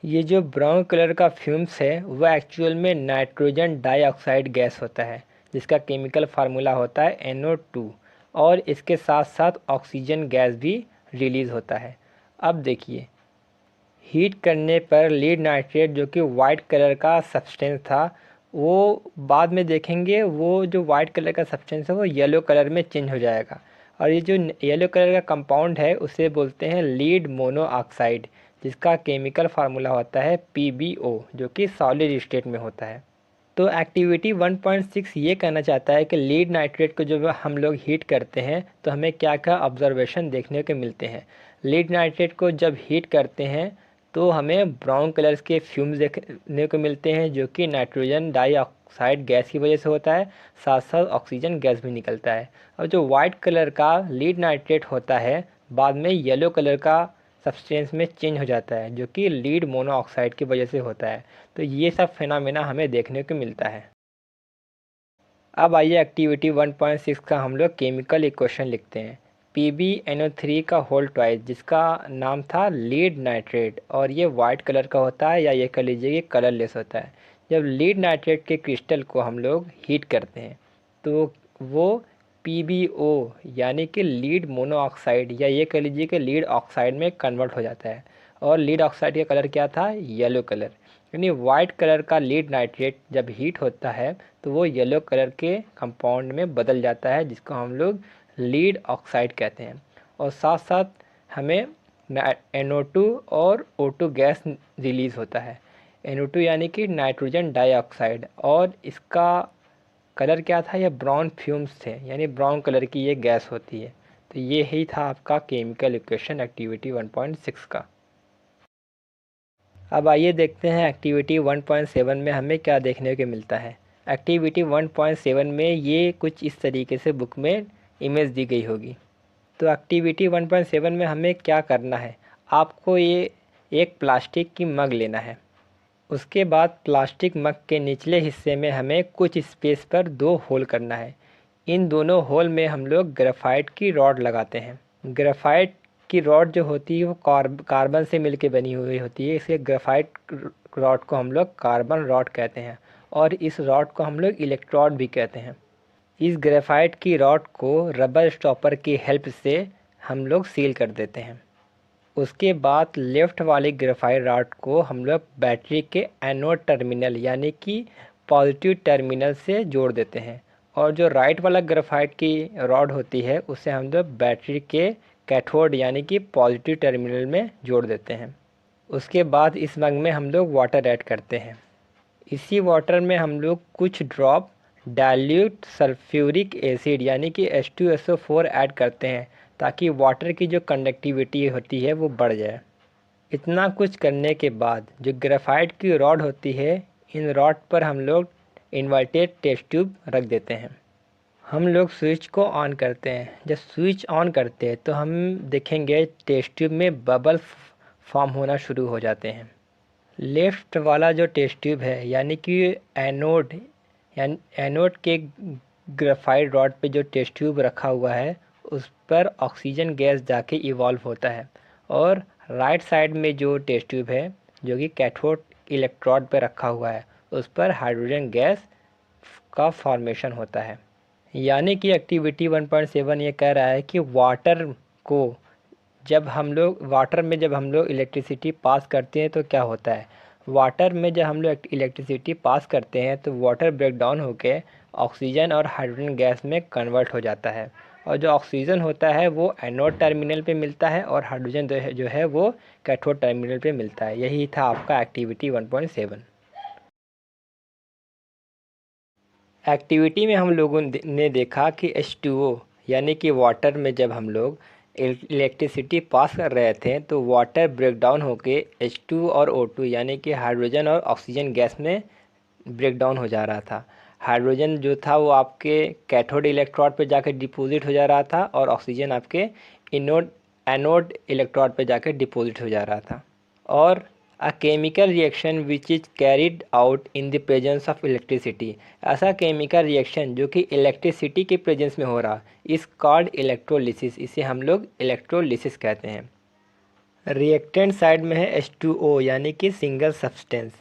ये जो ब्राउन कलर का फ्यूम्स है वह एक्चुअल में नाइट्रोजन डाइऑक्साइड गैस होता है, जिसका केमिकल फार्मूला होता है NO2, और इसके साथ साथ ऑक्सीजन गैस भी रिलीज़ होता है। अब देखिए हीट करने पर लीड नाइट्रेट जो कि वाइट कलर का सब्सटेंस था, वो बाद में देखेंगे वो जो वाइट कलर का सब्सटेंस है वो येलो कलर में चेंज हो जाएगा। और ये जो येलो कलर का कंपाउंड है उसे बोलते हैं लीड मोनोऑक्साइड, जिसका केमिकल फार्मूला होता है PbO, जो कि सॉलिड स्टेट में होता है। तो एक्टिविटी 1.6 ये कहना चाहता है कि लीड नाइट्रेट को जब हम लोग हीट करते हैं तो हमें क्या क्या ऑब्जर्वेशन देखने को मिलते हैं। लीड नाइट्रेट को जब हीट करते हैं तो हमें ब्राउन कलर्स के फ्यूम्स देखने को मिलते हैं, जो कि नाइट्रोजन डाइऑक्साइड गैस की वजह से होता है, साथ साथ ऑक्सीजन गैस भी निकलता है। और जो वाइट कलर का लीड नाइट्रेट होता है बाद में येलो कलर का सब्सटेंस में चेंज हो जाता है, जो कि लीड मोनोऑक्साइड की वजह से होता है। तो ये सब फिनोमेना हमें देखने को मिलता है। अब आइए एक्टिविटी 1.6 का हम लोग केमिकल इक्वेशन लिखते हैं। PbNO3 का होल ट्वाइस, जिसका नाम था लीड नाइट्रेट, और ये वाइट कलर का होता है या ये कह लीजिए कि कलरलेस होता है। जब लीड नाइट्रेट के क्रिस्टल को हम लोग हीट करते हैं तो वो PbO यानी कि लीड मोनोऑक्साइड या ये कह लीजिए कि लीड ऑक्साइड में कन्वर्ट हो जाता है। और लीड ऑक्साइड का कलर क्या था, येलो कलर। यानी वाइट कलर का लीड नाइट्रेट जब हीट होता है तो वो येलो कलर के कंपाउंड में बदल जाता है, जिसको हम लोग लीड ऑक्साइड कहते हैं। और साथ साथ हमें NO2 और O2 गैस रिलीज़ होता है। NO2 यानी कि नाइट्रोजन डाइऑक्साइड, और इसका कलर क्या था, ये ब्राउन फ्यूम्स थे, यानी ब्राउन कलर की ये गैस होती है। तो ये ही था आपका केमिकल इक्वेशन एक्टिविटी 1.6 का। अब आइए देखते हैं एक्टिविटी 1.7 में हमें क्या देखने को मिलता है। एक्टिविटी 1.7 में ये कुछ इस तरीके से बुक में इमेज दी गई होगी। तो एक्टिविटी 1.7 में हमें क्या करना है, आपको ये एक प्लास्टिक की मग लेना है। उसके बाद प्लास्टिक मग के निचले हिस्से में हमें कुछ स्पेस पर दो होल करना है। इन दोनों होल में हम लोग ग्रेफाइट की रॉड लगाते हैं। ग्रेफाइट की रॉड जो होती है वो कार्बन से मिलकर बनी हुई होती है, इसलिए ग्रेफाइट रॉड को हम लोग कार्बन रॉड कहते हैं, और इस रॉड को हम लोग इलेक्ट्रोड भी कहते हैं। इस ग्रेफाइट की रॉड को रबर स्टॉपर की हेल्प से हम लोग सील कर देते हैं। उसके बाद लेफ़्ट वाली ग्रेफाइट रॉड को हम लोग बैटरी के एनोड टर्मिनल यानी कि पॉजिटिव टर्मिनल से जोड़ देते हैं, और जो राइट वाला ग्रेफाइट की रॉड होती है उसे हम लोग बैटरी के कैथोड यानी कि पॉजिटिव टर्मिनल में जोड़ देते हैं। उसके बाद इस मग में हम लोग वाटर ऐड करते हैं। इसी वाटर में हम लोग कुछ ड्रॉप डाइल्यूट सल्फ्यूरिक एसिड यानी कि H2SO4 ऐड करते हैं, ताकि वाटर की जो कंडक्टिविटी होती है वो बढ़ जाए। इतना कुछ करने के बाद जो ग्रेफाइट की रॉड होती है, इन रॉड पर हम लोग इन्वर्टेड टेस्ट ट्यूब रख देते हैं। हम लोग स्विच को ऑन करते हैं। जब स्विच ऑन करते हैं तो हम देखेंगे टेस्ट ट्यूब में बबल फॉर्म होना शुरू हो जाते हैं। लेफ़्ट वाला जो टेस्ट ट्यूब है यानी कि एनोड यानी एनोड के ग्रेफाइट रॉड पे जो टेस्ट ट्यूब रखा हुआ है उस पर ऑक्सीजन गैस जाके इवॉल्व होता है, और राइट साइड में जो टेस्ट ट्यूब है जो कि कैथोड इलेक्ट्रोड पे रखा हुआ है उस पर हाइड्रोजन गैस का फॉर्मेशन होता है। यानी कि एक्टिविटी 1.7 ये कह रहा है कि वाटर में जब हम लोग इलेक्ट्रिसिटी पास करते हैं तो क्या होता है। वाटर में जब हम लोग इलेक्ट्रिसिटी पास करते हैं तो वाटर ब्रेक डाउन होकर ऑक्सीजन और हाइड्रोजन गैस में कन्वर्ट हो जाता है, और जो ऑक्सीजन होता है वो एनोड टर्मिनल पे मिलता है और हाइड्रोजन जो है वो कैथोड टर्मिनल पे मिलता है। यही था आपका एक्टिविटी 1.7। एक्टिविटी में हम लोगों ने देखा कि H2O यानी कि वाटर में जब हम लोग इलेक्ट्रिसिटी पास कर रहे थे तो वाटर ब्रेक डाउन होके H2 और O2 यानी कि हाइड्रोजन और ऑक्सीजन गैस में ब्रेक डाउन हो जा रहा था। हाइड्रोजन जो था वो आपके कैथोड इलेक्ट्रोड पे जाकर डिपॉजिट हो जा रहा था और ऑक्सीजन आपके एनोड इलेक्ट्रोड पे जाकर डिपॉजिट हो जा रहा था। और a chemical reaction which is carried out in the presence of electricity, ऐसा केमिकल रिएक्शन जो कि इलेक्ट्रिसिटी के प्रेजेंस में हो रहा इस कॉल्ड इलेक्ट्रोलिसिस, इसे हम लोग इलेक्ट्रोलिसिस कहते हैं। रिएक्टेंट साइड में है H2O यानी कि सिंगल सब्सटेंस।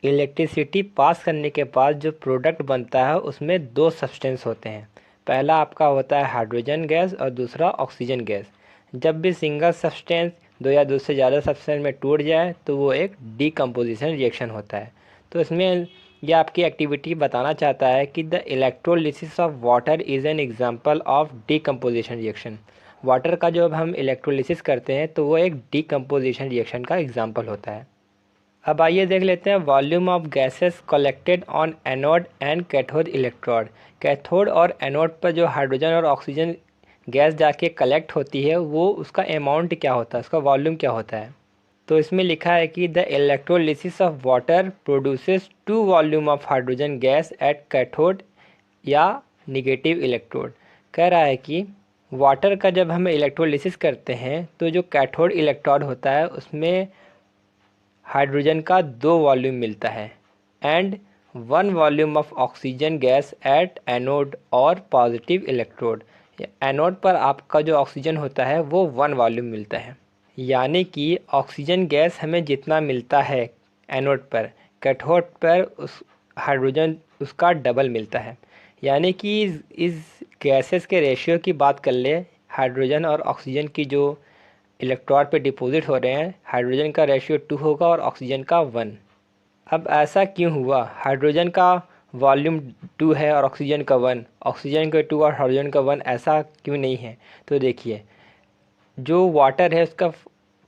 इलेक्ट्रिसिटी पास करने के बाद जो प्रोडक्ट बनता है उसमें दो सब्सटेंस होते हैं, पहला आपका होता है हाइड्रोजन गैस और दूसरा ऑक्सीजन गैस। जब भी सिंगल सब्सटेंस दो या दो से ज़्यादा सब्सटेंस में टूट जाए तो वो एक डीकम्पोजिशन रिएक्शन होता है। तो इसमें यह आपकी एक्टिविटी बताना चाहता है कि the electrolysis of water is an example of decomposition reaction. Water का जब हम इलेक्ट्रोलिसिस करते हैं तो वो एक डीकम्पोजिशन रिएक्शन का एग्जाम्पल होता है। अब आइए देख लेते हैं volume of gases collected on anode and cathode electrode. Cathode और एनोड पर जो हाइड्रोजन और ऑक्सीजन गैस जाके कलेक्ट होती है वो उसका अमाउंट क्या होता है, उसका वॉल्यूम क्या होता है। तो इसमें लिखा है कि the electrolysis of water produces 2 volume of hydrogen gas at cathode या निगेटिव इलेक्ट्रोड। कह रहा है कि वाटर का जब हम इलेक्ट्रोलिसिस करते हैं तो जो कैथोड इलेक्ट्रोड होता है उसमें हाइड्रोजन का 2 वॉल्यूम मिलता है and 1 volume of oxygen gas at anode और पॉजिटिव इलेक्ट्रोड। एनोड पर आपका जो ऑक्सीजन होता है वो 1 वॉल्यूम मिलता है। यानी कि ऑक्सीजन गैस हमें जितना मिलता है एनोड पर, कैथोड पर उस हाइड्रोजन उसका डबल मिलता है। यानी कि इस गैसेस के रेशियो की बात कर ले, हाइड्रोजन और ऑक्सीजन की जो इलेक्ट्रॉन पे डिपॉजिट हो रहे हैं, हाइड्रोजन का रेशियो 2 होगा और ऑक्सीजन का 1। अब ऐसा क्यों हुआ, हाइड्रोजन का वॉल्यूम 2 है और ऑक्सीजन का 1, ऑक्सीजन का 2 और हाइड्रोजन का 1, ऐसा क्यों नहीं है। तो देखिए, जो वाटर है उसका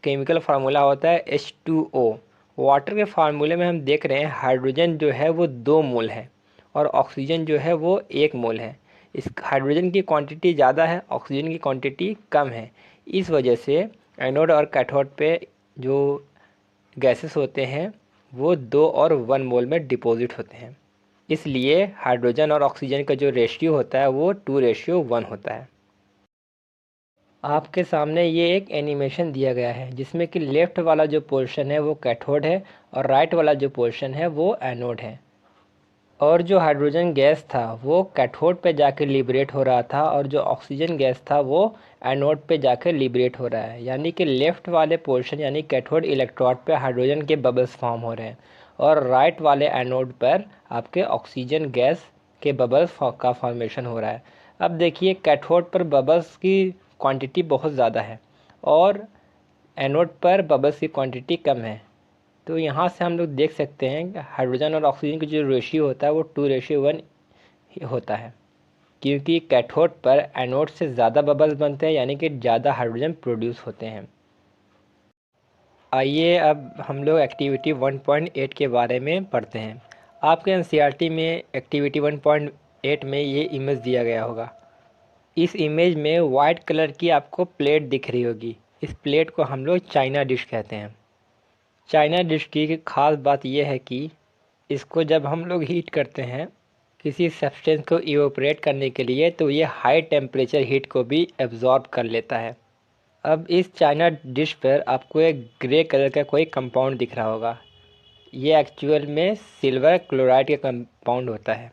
केमिकल फार्मूला होता है H2O। वाटर के फार्मूले में हम देख रहे हैं हाइड्रोजन जो है वो 2 मोल है और ऑक्सीजन जो है वो 1 मोल है। इस हाइड्रोजन की क्वांटिटी ज़्यादा है, ऑक्सीजन की क्वांटिटी कम है। इस वजह से एनोड और कैथोड पे जो गैसेस होते हैं वो 2 और 1 मोल में डिपॉजिट होते हैं। इसलिए हाइड्रोजन और ऑक्सीजन का जो रेशियो होता है वो 2:1 होता है। आपके सामने ये एक एनिमेशन दिया गया है जिसमें कि लेफ़्ट वाला जो पोर्शन है वो कैथोड है और राइट वाला जो पोर्शन है वो एनोड है। और जो हाइड्रोजन गैस था वो कैथोड पे जाके लिबरेट हो रहा था और जो ऑक्सीजन गैस था वो एनोड पे जाके लिबरेट हो रहा है। यानी कि लेफ़्ट वाले पोर्शन यानी कैथोड इलेक्ट्रोड पे हाइड्रोजन के बबल्स फॉर्म हो रहे हैं और राइट वाले एनोड पर आपके ऑक्सीजन गैस के बबल्स का फॉर्मेशन हो रहा है। अब देखिए, कैथोड पर बबल्स की क्वांटिटी बहुत ज़्यादा है और एनोड पर बबल्स की क्वांटिटी कम है। तो यहाँ से हम लोग देख सकते हैं कि हाइड्रोजन और ऑक्सीजन का जो रेशियो होता है वो 2:1 होता है, क्योंकि कैथोड पर एनोड से ज़्यादा बबल्स बनते हैं, यानी कि ज़्यादा हाइड्रोजन प्रोड्यूस होते हैं। आइए अब हम लोग एक्टिविटी 1.8 के बारे में पढ़ते हैं। आपके एनसीईआरटी में एक्टिविटी 1.8 में ये इमेज दिया गया होगा। इस इमेज में वाइट कलर की आपको प्लेट दिख रही होगी। इस प्लेट को हम लोग चाइना डिश कहते हैं। चाइना डिश की ख़ास बात यह है कि इसको जब हम लोग हीट करते हैं किसी सब्सटेंस को इवोपरेट करने के लिए तो ये हाई टेम्परेचर हीट को भी एब्जॉर्ब कर लेता है। अब इस चाइना डिश पर आपको एक ग्रे कलर का कोई कंपाउंड दिख रहा होगा। ये एक्चुअल में सिल्वर क्लोराइड का कंपाउंड होता है।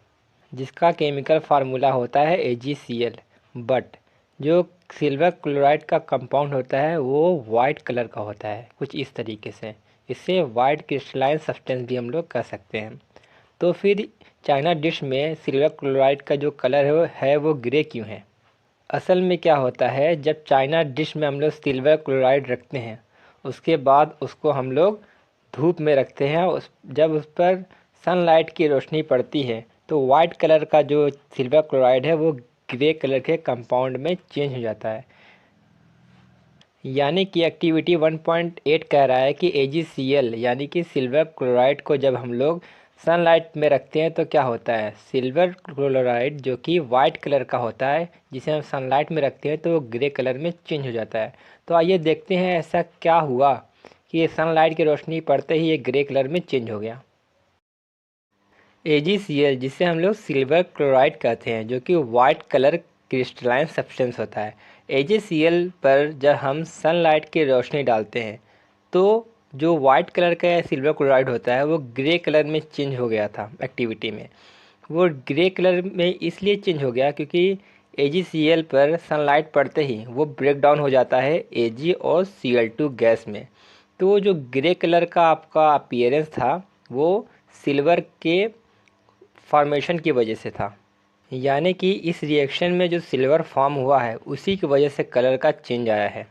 जिसका केमिकल फार्मूला होता है AgCl। बट जो सिल्वर क्लोराइड का कंपाउंड होता है वो वाइट कलर का होता है, कुछ इस तरीके से। इसे वाइट क्रिस्टलाइन सब्सटेंस भी हम लोग कह सकते हैं। तो फिर चाइना डिश में सिल्वर क्लोराइड का जो कलर है वो ग्रे क्यों है? असल में क्या होता है, जब चाइना डिश में हम लोग सिल्वर क्लोराइड रखते हैं, उसके बाद उसको हम लोग धूप में रखते हैं। जब उस पर सनलाइट की रोशनी पड़ती है तो वाइट कलर का जो सिल्वर क्लोराइड है वो ग्रे कलर के कंपाउंड में चेंज हो जाता है। यानी कि एक्टिविटी 1.8 कह रहा है कि AgCl यानी कि सिल्वर क्लोराइड को जब हम लोग सनलाइट में रखते हैं तो क्या होता है, सिल्वर क्लोराइड जो कि वाइट कलर का होता है, जिसे हम सनलाइट में रखते हैं तो वो ग्रे कलर में चेंज हो जाता है। तो आइए देखते हैं ऐसा क्या हुआ कि ये सनलाइट की रोशनी पड़ते ही ये ग्रे कलर में चेंज हो गया। AgCl जिसे हम लोग सिल्वर क्लोराइड कहते हैं, जो कि वाइट कलर क्रिस्टलाइन सब्सटेंस होता है। AgCl पर जब हम सनलाइट की रोशनी डालते हैं तो जो वाइट कलर का सिल्वर क्लोराइड होता है वो ग्रे कलर में चेंज हो गया था एक्टिविटी में। वो ग्रे कलर में इसलिए चेंज हो गया क्योंकि AgCl पर सनलाइट पड़ते ही वो ब्रेक डाउन हो जाता है Ag और Cl2 गैस में। तो जो ग्रे कलर का आपका अपीयरेंस था वो सिल्वर के फॉर्मेशन की वजह से था। यानी कि इस रिएक्शन में जो सिल्वर फॉर्म हुआ है उसी की वजह से कलर का चेंज आया है।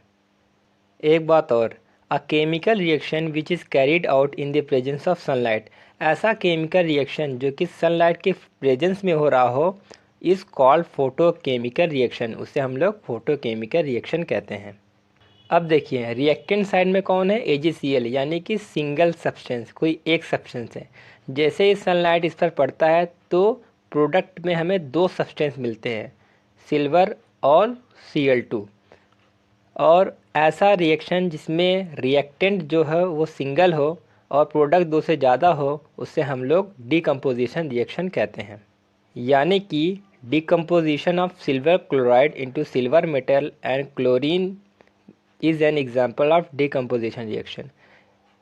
एक बात और, a chemical reaction which is carried out in the presence of sunlight, ऐसा केमिकल रिएक्शन जो कि सनलाइट के प्रेजेंस में हो रहा हो इज़ कॉल्ड फोटोकेमिकल रिएक्शन, उसे हम लोग फोटोकेमिकल रिएक्शन कहते हैं। अब देखिए रिएक्टेंट साइड में कौन है, AgCl यानी कि सिंगल सब्सटेंस, कोई एक सब्सटेंस है। जैसे ही सनलाइट इस पर पड़ता है तो प्रोडक्ट में हमें दो सब्सटेंस मिलते हैं, सिल्वर और Cl2। और ऐसा रिएक्शन जिसमें रिएक्टेंट जो है वो सिंगल हो और प्रोडक्ट दो से ज़्यादा हो उसे हम लोग डीकम्पोजिशन रिएक्शन कहते हैं। यानी कि decomposition of silver chloride into silver metal and chlorine is an example of decomposition reaction.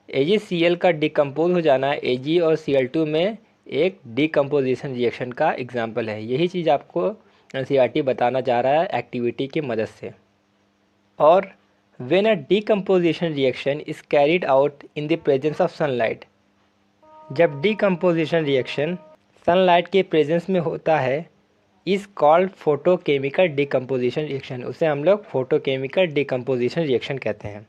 AgCl का डिकम्पोज हो जाना Ag और Cl2 में एक डीकम्पोजिशन रिएक्शन का एग्जाम्पल है। यही चीज़ आपको NCERT बताना चाह रहा है एक्टिविटी की मदद से। और when a decomposition reaction is carried out in the presence of sunlight, जब decomposition reaction सनलाइट के प्रेजेंस में होता है is called photochemical decomposition reaction, उसे हम लोग फोटोकेमिकल डिकम्पोजिशन रिएक्शन कहते हैं।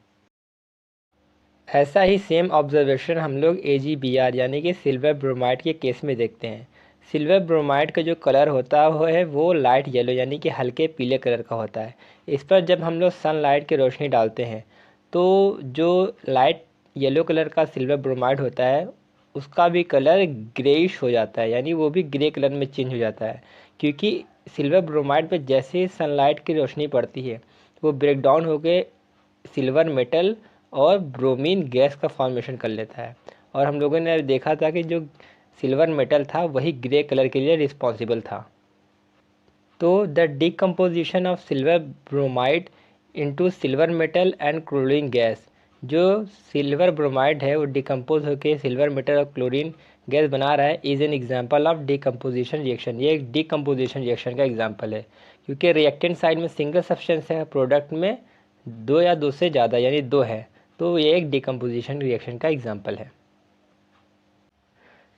ऐसा ही सेम ऑब्जर्वेशन हम लोग AgBr यानी कि सिल्वर ब्रोमाइड के केस में देखते हैं। सिल्वर ब्रोमाइड का जो कलर होता है वो लाइट येलो यानी कि हल्के पीले कलर का होता है। इस पर जब हम लोग सनलाइट की रोशनी डालते हैं तो जो लाइट येलो कलर का सिल्वर ब्रोमाइड होता है उसका भी कलर ग्रेइश हो जाता है, यानी वो भी ग्रे कलर में चेंज हो जाता है। क्योंकि सिल्वर ब्रोमाइड पर जैसे ही सनलाइट की रोशनी पड़ती है वो ब्रेक डाउन होकर सिल्वर मेटल और ब्रोमीन गैस का फॉर्मेशन कर लेता है। और हम लोगों ने देखा था कि जो सिल्वर मेटल था वही ग्रे कलर के लिए रिस्पॉन्सिबल था। तो the decomposition of silver bromide into silver metal and chlorine gas, जो सिल्वर ब्रोमाइड है वो डिकम्पोज होकर सिल्वर मेटल और क्लोरीन गैस बना रहा है, is an example of decomposition reaction. ये एक डिकम्पोजिशन रिएक्शन का एग्जाम्पल है क्योंकि रिएक्टेंट साइड में सिंगल सब्सटेंस है, प्रोडक्ट में दो या दो से ज़्यादा यानी दो है, तो ये एक डिकम्पोजिशन रिएक्शन का एग्जाम्पल है।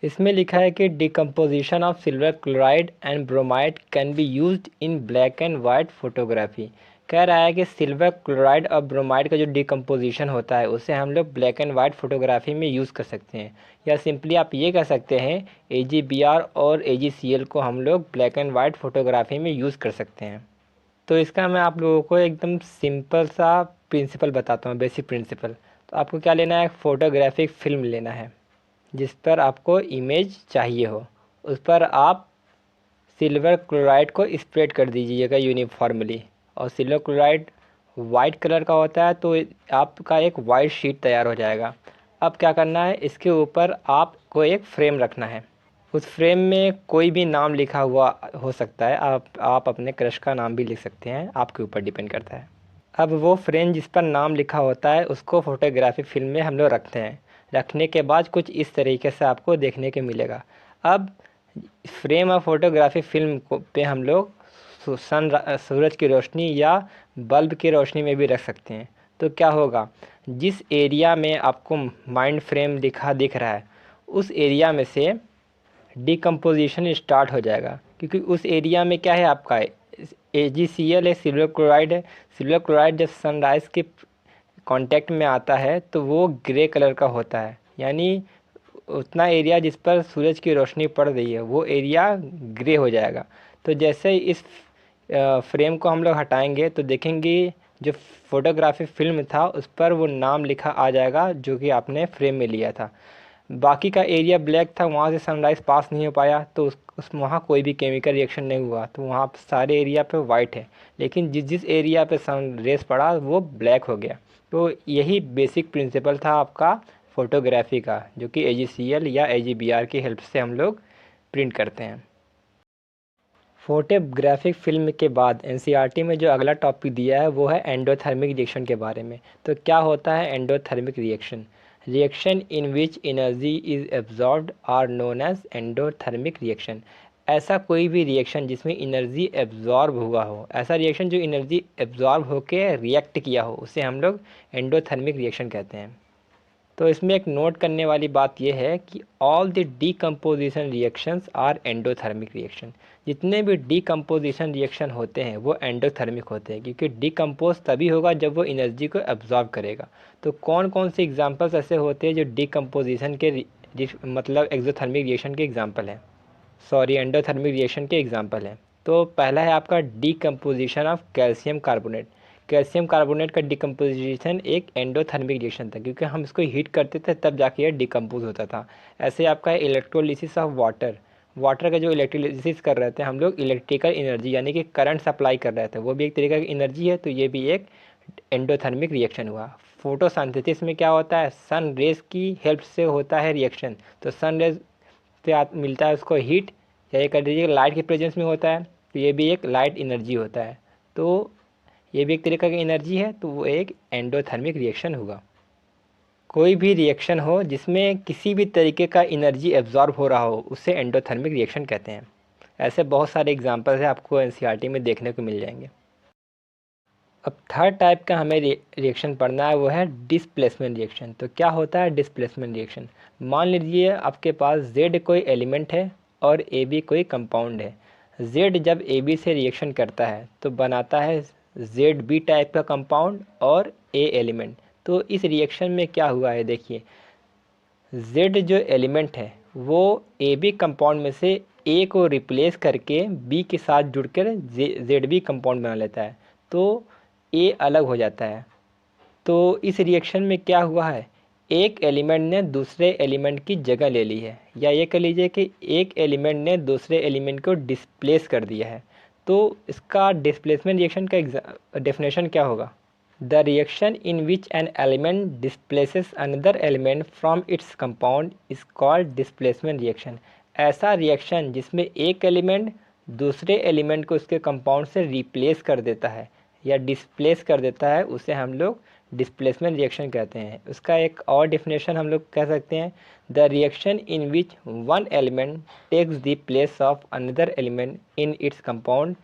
इसमें लिखा है कि decomposition of silver chloride and bromide can be used in black and white photography. कह रहा है कि सिल्वर क्लोराइड और ब्रोमाइड का जो डिकम्पोजिशन होता है उसे हम लोग ब्लैक एंड वाइट फोटोग्राफी में यूज़ कर सकते हैं, या सिंपली आप ये कह सकते हैं AgBr और AgCl को हम लोग ब्लैक एंड वाइट फोटोग्राफी में यूज़ कर सकते हैं। तो इसका मैं आप लोगों को एकदम सिंपल सा प्रिंसिपल बताता हूँ, बेसिक प्रिंसिपल। तो आपको क्या लेना है, फोटोग्राफिक फिल्म लेना है जिस पर आपको इमेज चाहिए हो, उस पर आप सिल्वर क्लोराइड को स्प्रेड कर दीजिएगा यूनिफॉर्मली। और सिल्वर क्लोराइड वाइट कलर का होता है तो आपका एक वाइट शीट तैयार हो जाएगा। अब क्या करना है, इसके ऊपर आपको एक फ्रेम रखना है। उस फ्रेम में कोई भी नाम लिखा हुआ हो सकता है, आप अपने क्रश का नाम भी लिख सकते हैं, आपके ऊपर डिपेंड करता है। अब वो फ्रेम जिस पर नाम लिखा होता है उसको फोटोग्राफिक फिल्म में हम लोग रखते हैं। रखने के बाद कुछ इस तरीके से आपको देखने के मिलेगा। अब फ्रेम ऑफ फोटोग्राफी फिल्म को पे हम लोग सूरज की रोशनी या बल्ब की रोशनी में भी रख सकते हैं। तो क्या होगा, जिस एरिया में आपको माइंड फ्रेम दिख रहा है, उस एरिया में से डिकम्पोजिशन स्टार्ट हो जाएगा, क्योंकि उस एरिया में क्या है आपका, AgCl है, सिल्वर क्लोराइड है। सिल्वर क्लोराइड जब सनराइज़ के कांटेक्ट में आता है तो वो ग्रे कलर का होता है, यानी उतना एरिया जिस पर सूरज की रोशनी पड़ रही है वो एरिया ग्रे हो जाएगा। तो जैसे ही इस फ्रेम को हम लोग हटाएंगे तो देखेंगे जो फोटोग्राफी फिल्म था उस पर वो नाम लिखा आ जाएगा जो कि आपने फ्रेम में लिया था। बाकी का एरिया ब्लैक था, वहाँ से सनराइज़ पास नहीं हो पाया, तो उस वहाँ कोई भी केमिकल रिएक्शन नहीं हुआ, तो वहाँ सारे एरिया पे वाइट है। लेकिन जिस जिस एरिया पे सन रेस पड़ा वो ब्लैक हो गया। तो यही बेसिक प्रिंसिपल था आपका फ़ोटोग्राफी का, जो कि AgCl या AgBr की हेल्प से हम लोग प्रिंट करते हैं। फोटोग्राफिक फिल्म के बाद NCERT में जो अगला टॉपिक दिया है वो है एंडोथर्मिक रिएक्शन के बारे में। तो क्या होता है endothermic reaction? Reaction in which energy is absorbed are known as endothermic reaction. ऐसा कोई भी रिएक्शन जिसमें एनर्जी एब्जॉर्ब हुआ हो, ऐसा रिएक्शन जो एनर्जी एब्जॉर्ब होकर रिएक्ट किया हो, उसे हम लोग एंडोथर्मिक रिएक्शन कहते हैं। तो इसमें एक नोट करने वाली बात यह है कि all the decomposition reactions are endothermic reaction. जितने भी डीकम्पोजिशन रिएक्शन होते हैं वो एंडोथर्मिक होते हैं, क्योंकि डीकम्पोज तभी होगा जब वो एनर्जी को एब्जॉर्ब करेगा। तो कौन कौन से एग्जांपल्स ऐसे होते हैं जो डीकम्पोजिशन के मतलब एक्सोथर्मिक रिएक्शन के एग्जांपल हैं, सॉरी एंडोथर्मिक रिएक्शन के एग्जांपल हैं। तो पहला है आपका decomposition of calcium carbonate. Calcium carbonate का डिकम्पोजिशन एक एंडोथर्मिक रिएक्शन था, क्योंकि हम इसको हीट करते थे तब जाके ये डिकम्पोज होता था। ऐसे आपका इलेक्ट्रोलिसिस ऑफ वाटर। वाटर का जो इलेक्ट्रोलिसिस कर रहे थे हम लोग, इलेक्ट्रिकल एनर्जी यानी कि करंट सप्लाई कर रहे थे, वो भी एक तरीका की एनर्जी है, तो ये भी एक एंडोथर्मिक रिएक्शन हुआ। फोटोसिंथेसिस में क्या होता है, सन रेज की हेल्प से होता है रिएक्शन। तो सन रेज से मिलता है उसको हीट, या ये कर दीजिए लाइट के प्रेजेंस में होता है, तो ये भी एक लाइट एनर्जी होता है। तो ये भी एक तरीका की एनर्जी है, तो वो एक एंडोथर्मिक रिएक्शन होगा। कोई भी रिएक्शन हो जिसमें किसी भी तरीके का एनर्जी एब्जॉर्ब हो रहा हो उसे एंडोथर्मिक रिएक्शन कहते हैं। ऐसे बहुत सारे एग्जांपल्स हैं, आपको NCERT में देखने को मिल जाएंगे। अब थर्ड टाइप का हमें रिएक्शन पढ़ना है, वो है डिस्प्लेसमेंट रिएक्शन। तो क्या होता है डिस्प्लेसमेंट रिएक्शन? मान लीजिए आपके पास Z कोई एलिमेंट है और AB कोई कंपाउंड है। Z जब AB से रिएक्शन करता है तो बनाता है ZB टाइप का कंपाउंड और A एलिमेंट। तो इस रिएक्शन में क्या हुआ है, देखिए Z जो एलिमेंट है वो AB कंपाउंड में से A को रिप्लेस करके B के साथ जुड़कर ZB कंपाउंड बना लेता है, तो A अलग हो जाता है। तो इस रिएक्शन में क्या हुआ है, एक एलिमेंट ने दूसरे एलिमेंट की जगह ले ली है, या ये कह लीजिए कि एक एलिमेंट ने दूसरे एलिमेंट को डिस्प्लेस कर दिया है। तो इसका डिस्प्लेसमेंट रिएक्शन का डेफिनेशन क्या होगा? The reaction in which an element displaces another element from its compound is called displacement reaction. ऐसा रिएक्शन जिसमें एक एलिमेंट दूसरे एलिमेंट को उसके कंपाउंड से रिप्लेस कर देता है या डिस्प्लेस कर देता है, उसे हम लोग डिस्प्लेसमेंट रिएक्शन कहते हैं। उसका एक और डेफिनेशन हम लोग कह सकते हैं, the reaction in which one element takes the place of another element in its compound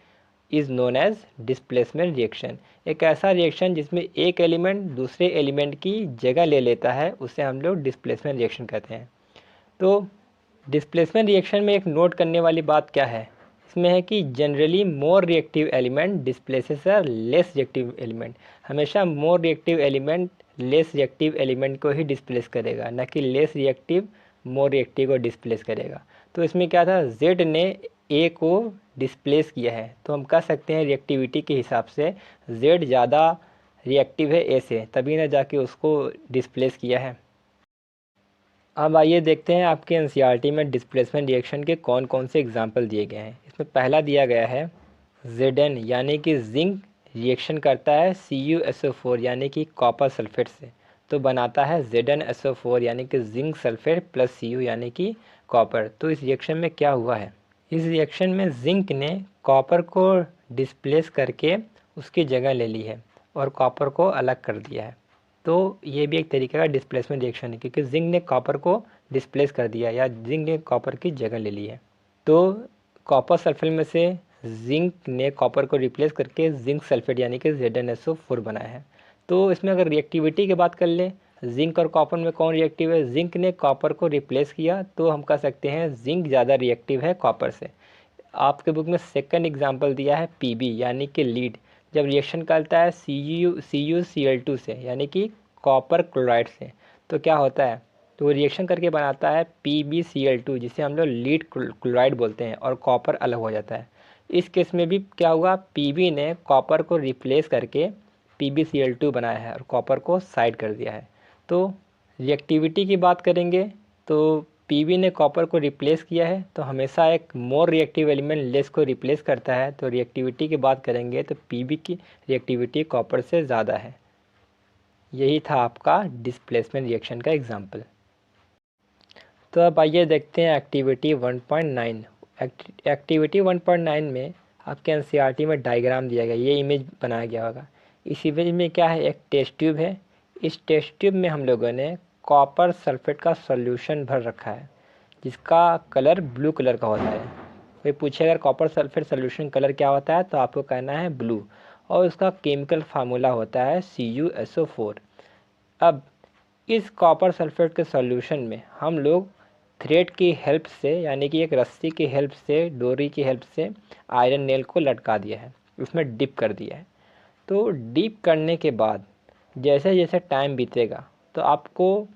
is known as displacement reaction. एक ऐसा रिएक्शन जिसमें एक एलिमेंट दूसरे एलिमेंट की जगह ले लेता है उसे हम लोग डिस्प्लेसमेंट रिएक्शन कहते हैं। तो डिस्प्लेसमेंट रिएक्शन में एक नोट करने वाली बात क्या है, इसमें है कि generally more reactive element displaces a less reactive element. हमेशा more reactive element less reactive element को ही डिस्प्लेस करेगा, न कि लेस रिएक्टिव मोर रिएक्टिव को डिस्प्लेस करेगा। तो इसमें क्या था, Z ने A को डिस्प्लेस किया है, तो हम कह सकते हैं रिएक्टिविटी के हिसाब से Z ज़्यादा रिएक्टिव है A से, तभी ना जाके उसको डिस्प्लेस किया है। अब आइए देखते हैं आपके NCERT में डिस्प्लेसमेंट रिएक्शन के कौन कौन से एग्जाम्पल दिए गए हैं। इसमें पहला दिया गया है Zn, यानी कि जिंक रिएक्शन करता है CuSO4 यानी कि कॉपर सल्फेट से, तो बनाता है ZnSO4 यानी कि जिंक सल्फेट प्लस Cu यानी कि कॉपर। तो इस रिएक्शन में क्या हुआ है, इस रिएक्शन में जिंक ने कॉपर को डिस्प्लेस करके उसकी जगह ले ली है और कॉपर को अलग कर दिया है। तो ये भी एक तरीके का डिस्प्लेसमेंट रिएक्शन है, क्योंकि जिंक ने कॉपर को डिस्प्लेस कर दिया या जिंक ने कॉपर की जगह ले ली है। तो कॉपर सल्फेट में से जिंक ने कॉपर को रिप्लेस करके जिंक सल्फेट यानी कि ZnSO4 बनाया है। तो इसमें अगर रिएक्टिविटी की बात कर ले, जिंक और कॉपर में कौन रिएक्टिव है? जिंक ने कॉपर को रिप्लेस किया, तो हम कह सकते हैं जिंक ज़्यादा रिएक्टिव है कॉपर से। आपके बुक में सेकंड एग्जांपल दिया है Pb यानी कि लीड। जब रिएक्शन करता है CuCl2 से यानी कि कॉपर क्लोराइड से, तो क्या होता है? तो वो रिएक्शन करके बनाता है PbCl2 जिसे हम लोग लीड क्लोराइड बोलते हैं, और कॉपर अलग हो जाता है। इस केस में भी क्या हुआ? Pb ने कॉपर को रिप्लेस करके PbCl2 बनाया है और कॉपर को साइड कर दिया है। तो रिएक्टिविटी की बात करेंगे तो Pb ने कॉपर को रिप्लेस किया है, तो हमेशा एक मोर रिएक्टिव एलिमेंट लेस को रिप्लेस करता है। तो रिएक्टिविटी की बात करेंगे तो Pb की रिएक्टिविटी कॉपर से ज़्यादा है। यही था आपका डिस्प्लेसमेंट रिएक्शन का एग्जाम्पल। तो अब आइए देखते हैं एक्टिविटी 1.9। एक्टिविटी 1.9 में आपके एनसीईआरटी में डायग्राम दिया गया, ये इमेज बनाया गया होगा। इस इमेज में क्या है? एक टेस्ट ट्यूब है। इस टेस्ट ट्यूब में हम लोगों ने कॉपर सल्फेट का सॉल्यूशन भर रखा है जिसका कलर ब्लू कलर का होता है। कोई पूछे अगर कॉपर सल्फेट सॉल्यूशन कलर क्या होता है, तो आपको कहना है ब्लू, और उसका केमिकल फार्मूला होता है CuSO4। अब इस कॉपर सल्फेट के सॉल्यूशन में हम लोग थ्रेड की हेल्प से यानी कि एक रस्सी की हेल्प से, डोरी की हेल्प से आयरन नेल को लटका दिया है, उसमें डिप कर दिया है। तो डिप करने के बाद जैसे जैसे टाइम बीतेगा तो आपको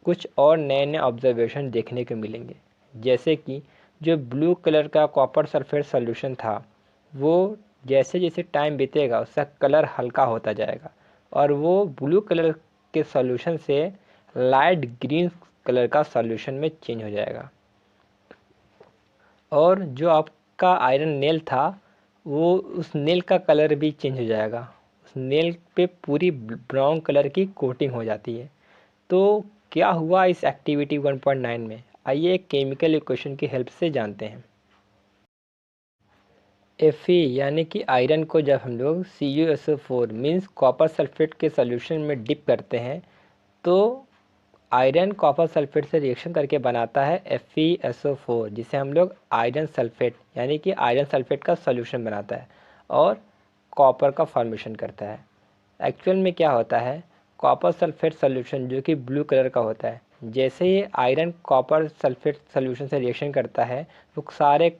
कुछ और नए नए ऑब्जर्वेशन देखने को मिलेंगे। जैसे कि जो ब्लू कलर का कॉपर सल्फेट सॉल्यूशन था, वो जैसे जैसे टाइम बीतेगा उसका कलर हल्का होता जाएगा और वो ब्लू कलर के सॉल्यूशन से लाइट ग्रीन कलर का सॉल्यूशन में चेंज हो जाएगा। और जो आपका आयरन नेल था, वो उस नेल का कलर भी चेंज हो जाएगा। उस नेल पे पूरी ब्राउन कलर की कोटिंग हो जाती है। तो क्या हुआ इस एक्टिविटी 1.9 में? आइए एक केमिकल इक्वेशन की हेल्प से जानते हैं। Fe यानी कि आयरन को जब हम लोग CuSO4 मीन्स कॉपर सल्फेट के सॉल्यूशन में डिप करते हैं, तो आयरन कॉपर सल्फेट से रिएक्शन करके बनाता है FeSO4 जिसे हम लोग आयरन सल्फेट यानी कि आयरन सल्फेट का सॉल्यूशन बनाता है और कॉपर का फॉर्मेशन करता है। एक्चुअल में क्या होता है? कॉपर सल्फेट सॉल्यूशन जो कि ब्लू कलर का होता है, जैसे ही आयरन कॉपर सल्फेट सॉल्यूशन से रिएक्शन करता है, वो सारे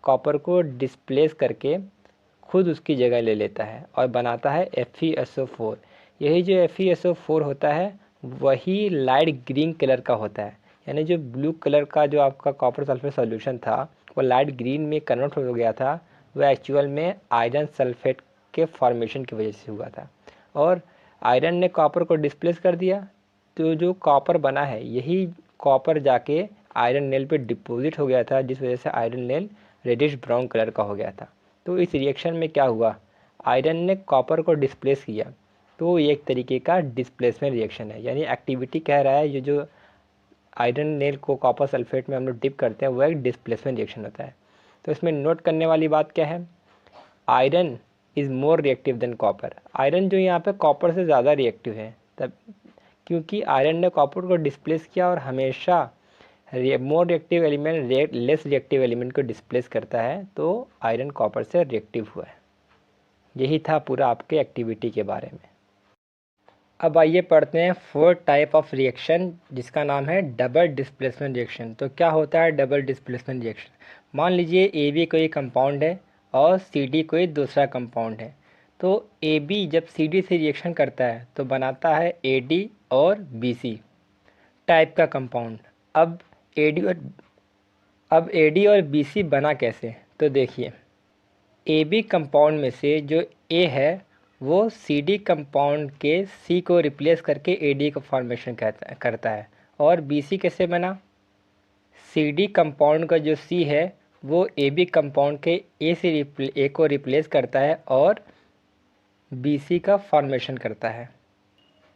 कॉपर को डिस्प्लेस करके खुद उसकी जगह ले लेता है और बनाता है FeSO4। यही जो FeSO4 होता है वही लाइट ग्रीन कलर का होता है, यानी जो ब्लू कलर का जो आपका कॉपर सल्फेट सॉल्यूशन था वो लाइट ग्रीन में कन्वर्ट हो गया था, वो एक्चुअल में आयरन सल्फेट के फॉर्मेशन की वजह से हुआ था। और आयरन ने कॉपर को डिस्प्लेस कर दिया, तो जो कॉपर बना है यही कॉपर जाके आयरन नेल पे डिपॉजिट हो गया था, जिस वजह से iron nail reddish brown colour का हो गया था। तो इस रिएक्शन में क्या हुआ? आयरन ने कॉपर को डिस्प्लेस किया, तो ये एक तरीके का डिस्प्लेसमेंट रिएक्शन है। यानी एक्टिविटी कह रहा है ये जो आयरन नेल को कॉपर सल्फेट में हम लोग डिप करते हैं वो एक डिस्प्लेसमेंट रिएक्शन होता है। तो इसमें नोट करने वाली बात क्या है? Iron is more reactive than copper. Iron जो यहाँ पे कॉपर से ज़्यादा रिएक्टिव है, तब क्योंकि आयरन ने कॉपर को डिस्प्लेस किया और हमेशा more reactive element less reactive element को डिस्प्लेस करता है, तो आयरन कॉपर से रिएक्टिव हुआ है। यही था पूरा आपके एक्टिविटी के बारे में। अब आइए पढ़ते हैं फोर्थ टाइप ऑफ रिएक्शन जिसका नाम है डबल डिस्प्लेसमेंट रिएक्शन। तो क्या होता है डबल डिस्प्लेसमेंट रिएक्शन? मान लीजिए AB कोई कंपाउंड है और CD कोई दूसरा कंपाउंड है। तो AB जब CD से रिएक्शन करता है तो बनाता है AD और BC टाइप का कंपाउंड। अब AD और BC बना कैसे? तो देखिए, AB कंपाउंड में से जो A है वो CD कंपाउंड के C को रिप्लेस करके AD का फॉर्मेशन करता है। और BC कैसे बना? CD कंपाउंड का जो C है वो AB कंपाउंड के A को रिप्लेस करता है और BC का फॉर्मेशन करता है।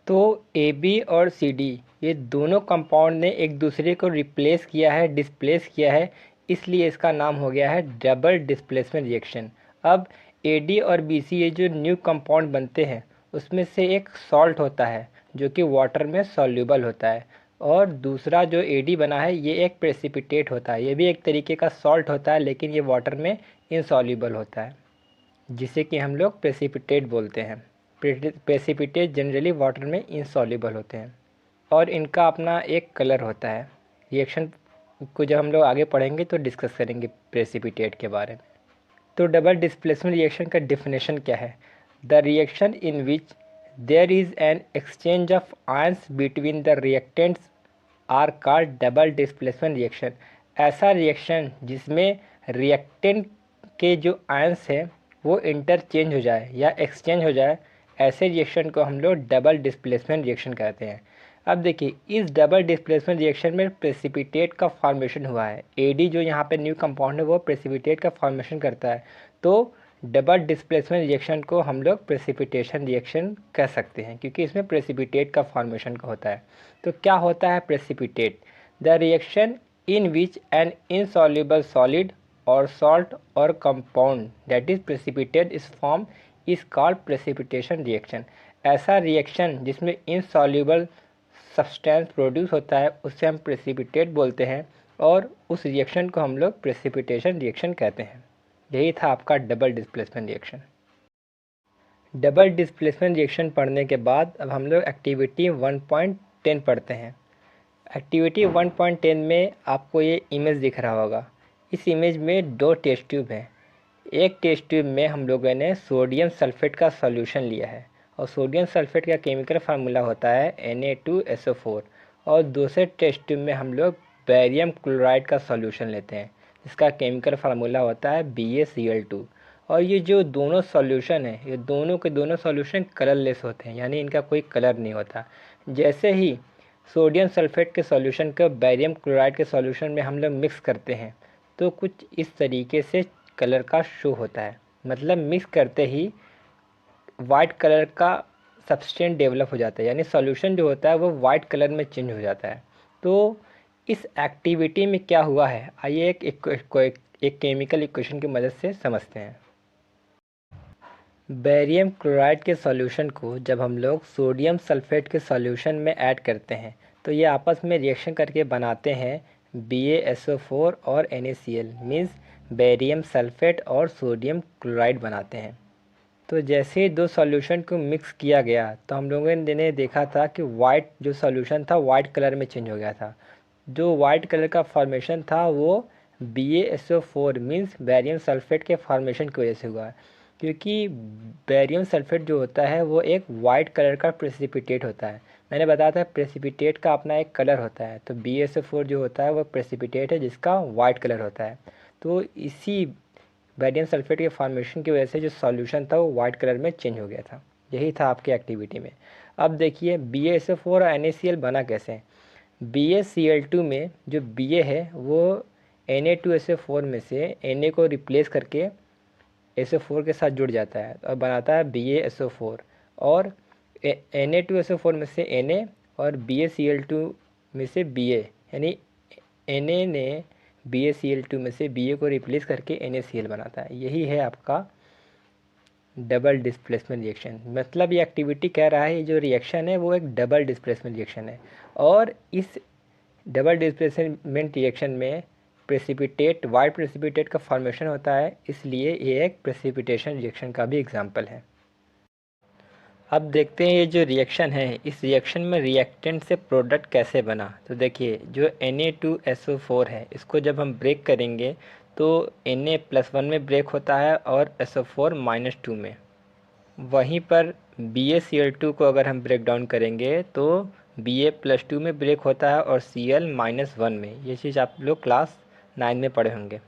तो AB और CD ये दोनों कंपाउंड ने एक दूसरे को रिप्लेस किया है, डिस्प्लेस किया है, इसलिए इसका नाम हो गया है डबल डिस्प्लेसमेंट रिएक्शन। अब AD और BC ये जो न्यू कंपाउंड बनते हैं उसमें से एक सॉल्ट होता है जो कि वाटर में सॉल्यूबल होता है, और दूसरा जो Ad बना है ये एक प्रेसिपिटेट होता है, ये भी एक तरीके का सॉल्ट होता है लेकिन ये वाटर में इनसॉल्युबल होता है, जिसे कि हम लोग प्रेसिपिटेट बोलते हैं। प्रेसिपिटेट जनरली वाटर में इनसॉल्युबल होते हैं और इनका अपना एक कलर होता है। रिएक्शन को जब हम लोग आगे पढ़ेंगे तो डिस्कस करेंगे प्रेसिपिटेट के बारे में। तो डबल डिस्प्लेसमेंट रिएक्शन का डिफिनेशन क्या है? The reaction in which there is an exchange of ions between the reactants are called double displacement reaction. ऐसा रिएक्शन जिसमें रिएक्टेंट के जो आयंस हैं वो इंटरचेंज हो जाए या एक्सचेंज हो जाए, ऐसे रिएक्शन को हम लोग डबल डिस्प्लेसमेंट रिएक्शन कहते हैं। अब देखिए, इस डबल डिस्प्लेसमेंट रिएक्शन में प्रेसिपिटेट का फॉर्मेशन हुआ है। एडी जो यहाँ पे न्यू कंपाउंड है वो प्रेसिपिटेट का फॉर्मेशन करता है, तो डबल डिस्प्लेसमेंट रिएक्शन को हम लोग प्रेसिपिटेशन रिएक्शन कह सकते हैं क्योंकि इसमें प्रेसिपिटेट का फॉर्मेशन का होता है। तो क्या होता है precipitate? The reaction in which N insoluble solid और सॉल्ट और कंपाउंड दैट इज प्रेसिपिटेट इस form is called precipitation reaction. ऐसा रिएक्शन जिसमें इनसॉल्युबल सब्सटेंस प्रोड्यूस होता है उसे हम प्रेसिपिटेट बोलते हैं और उस रिएक्शन को हम लोग प्रेसिपिटेशन रिएक्शन कहते हैं। यही था आपका double displacement reaction. Double displacement reaction पढ़ने के बाद अब हम लोग एक्टिविटी 1.10 पढ़ते हैं। एक्टिविटी 1.10 में आपको ये इमेज दिख रहा होगा। इस इमेज में दो टेस्ट ट्यूब हैं। एक टेस्ट ट्यूब में हम लोगों ने सोडियम सल्फेट का सॉल्यूशन लिया है और सोडियम सल्फेट का केमिकल फार्मूला होता है Na2SO4 और दूसरे टेस्ट ट्यूब में हम लोग बेरियम क्लोराइड का सॉल्यूशन लेते हैं जिसका केमिकल फार्मूला होता है BaCl2। और ये जो दोनों सॉल्यूशन है, ये दोनों के दोनों सॉल्यूशन कलरलेस होते हैं, यानी इनका कोई कलर नहीं होता। जैसे ही सोडियम सल्फेट के सॉल्यूशन को बेरियम क्लोराइड के सॉल्यूशन में हम लोग मिक्स करते हैं तो कुछ इस तरीके से कलर का शो होता है, मतलब मिक्स करते ही वाइट कलर का सब्सटेंस डेवलप हो जाता है, यानी सॉल्यूशन जो होता है वो वाइट कलर में चेंज हो जाता है। तो इस एक्टिविटी में क्या हुआ है, आइए एक केमिकल इक्वेशन की मदद से समझते हैं। बेरियम क्लोराइड के सॉल्यूशन को जब हम लोग सोडियम सल्फेट के सॉल्यूशन में ऐड करते हैं तो ये आपस में रिएक्शन करके बनाते हैं BaSO4 और NaCl, मीन्स बेरियम सल्फेट और सोडियम क्लोराइड बनाते हैं। तो जैसे ही दो सॉल्यूशन को मिक्स किया गया तो हम लोगों ने देखा था कि वाइट जो सॉल्यूशन था वाइट कलर में चेंज हो गया था। जो वाइट कलर का फॉर्मेशन था वो BaSO4 मीन्स बेरियम सल्फेट के फॉर्मेशन की वजह से हुआ, क्योंकि बेरियम सल्फेट जो होता है वो एक वाइट कलर का प्रेसिपिटेट होता है। मैंने बताया था प्रेसिपिटेट का अपना एक कलर होता है, तो BaSO4 जो होता है वो प्रेसिपिटेट है जिसका वाइट कलर होता है। तो इसी बेरियम सल्फेट के फॉर्मेशन की वजह से जो सॉल्यूशन था वो वाइट कलर में चेंज हो गया था। यही था आपकी एक्टिविटी में। अब देखिए BaSO4 और NaCl बना कैसे। BaCl2 में जो Ba है वो Na2SO4 में से Na को रिप्लेस करके SO4 के साथ जुड़ जाता है और बनाता है BaSO4 और Na2SO4 में से Na और BaCl2 में से Ba, यानी Na ने BaCl2 में से Ba को रिप्लेस करके NaCl बनाता है। यही है आपका डबल डिस्प्लेसमेंट रिएक्शन। मतलब ये एक्टिविटी कह रहा है ये जो रिएक्शन है वो एक डबल डिस्प्लेसमेंट रिएक्शन है और इस डबल डिस्प्लेसमेंट रिएक्शन में प्रेसिपिटेट वाइट प्रेसिपिटेट का फॉर्मेशन होता है, इसलिए ये एक प्रेसिपिटेशन रिएक्शन का भी एग्जाम्पल है। अब देखते हैं ये जो रिएक्शन है इस रिएक्शन में रिएक्टेंट से प्रोडक्ट कैसे बना। तो देखिए जो Na2SO4 है इसको जब हम ब्रेक करेंगे तो Na+1 में ब्रेक होता है और SO4 -2 में। वहीं पर BaCl2 को अगर हम ब्रेक डाउन करेंगे तो Ba+2 में ब्रेक होता है और Cl -1 में। ये चीज़ आप लोग क्लास 9 में पढ़े होंगे।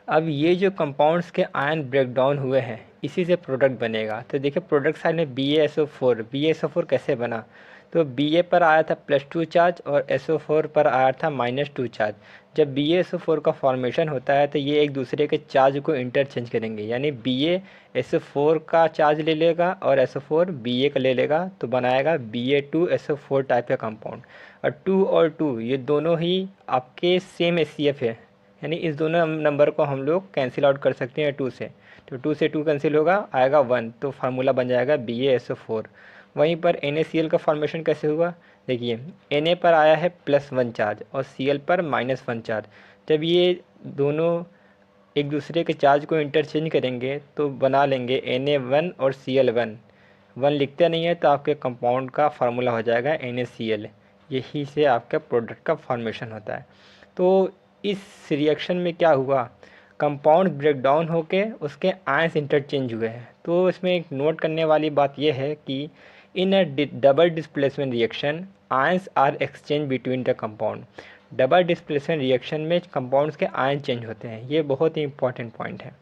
अब ये जो कंपाउंड्स के आयन ब्रेक डाउन हुए हैं इसी से प्रोडक्ट बनेगा। तो देखिए प्रोडक्ट साइड में BaSO4 कैसे बना, तो Ba पर आया था +2 चार्ज और SO4 पर आया था -2 चार्ज। जब BaSO4 का फॉर्मेशन होता है तो ये एक दूसरे के चार्ज को इंटरचेंज करेंगे, यानी BaSO4 का चार्ज ले लेगा और SO4 Ba का ले लेगा तो बनाएगा Ba2SO4 टाइप का कंपाउंड। और 2 और 2 ये दोनों ही आपके सेम HCF है, यानी इस दोनों नंबर को हम लोग कैंसिल आउट कर सकते हैं 2 से। तो 2 से 2 कैंसिल होगा, आएगा 1, तो फार्मूला बन जाएगा BaSO4। वहीं पर NaCl का फॉर्मेशन कैसे हुआ, देखिए Na पर आया है +1 चार्ज और Cl पर -1 चार्ज। जब ये दोनों एक दूसरे के चार्ज को इंटरचेंज करेंगे तो बना लेंगे Na1 और Cl1। 1 लिखते नहीं है तो आपके कंपाउंड का फार्मूला हो जाएगा NaCl। यही से आपका प्रोडक्ट का फॉर्मेशन होता है। तो इस रिएक्शन में क्या हुआ, कंपाउंड ब्रेक डाउन होके उसके आयंस इंटरचेंज हुए हैं। तो इसमें एक नोट करने वाली बात यह है कि in a double displacement reaction ions are exchange between the compound. Double displacement reaction में कंपाउंड्स के आयन चेंज होते हैं, ये बहुत ही इंपॉर्टेंट पॉइंट है।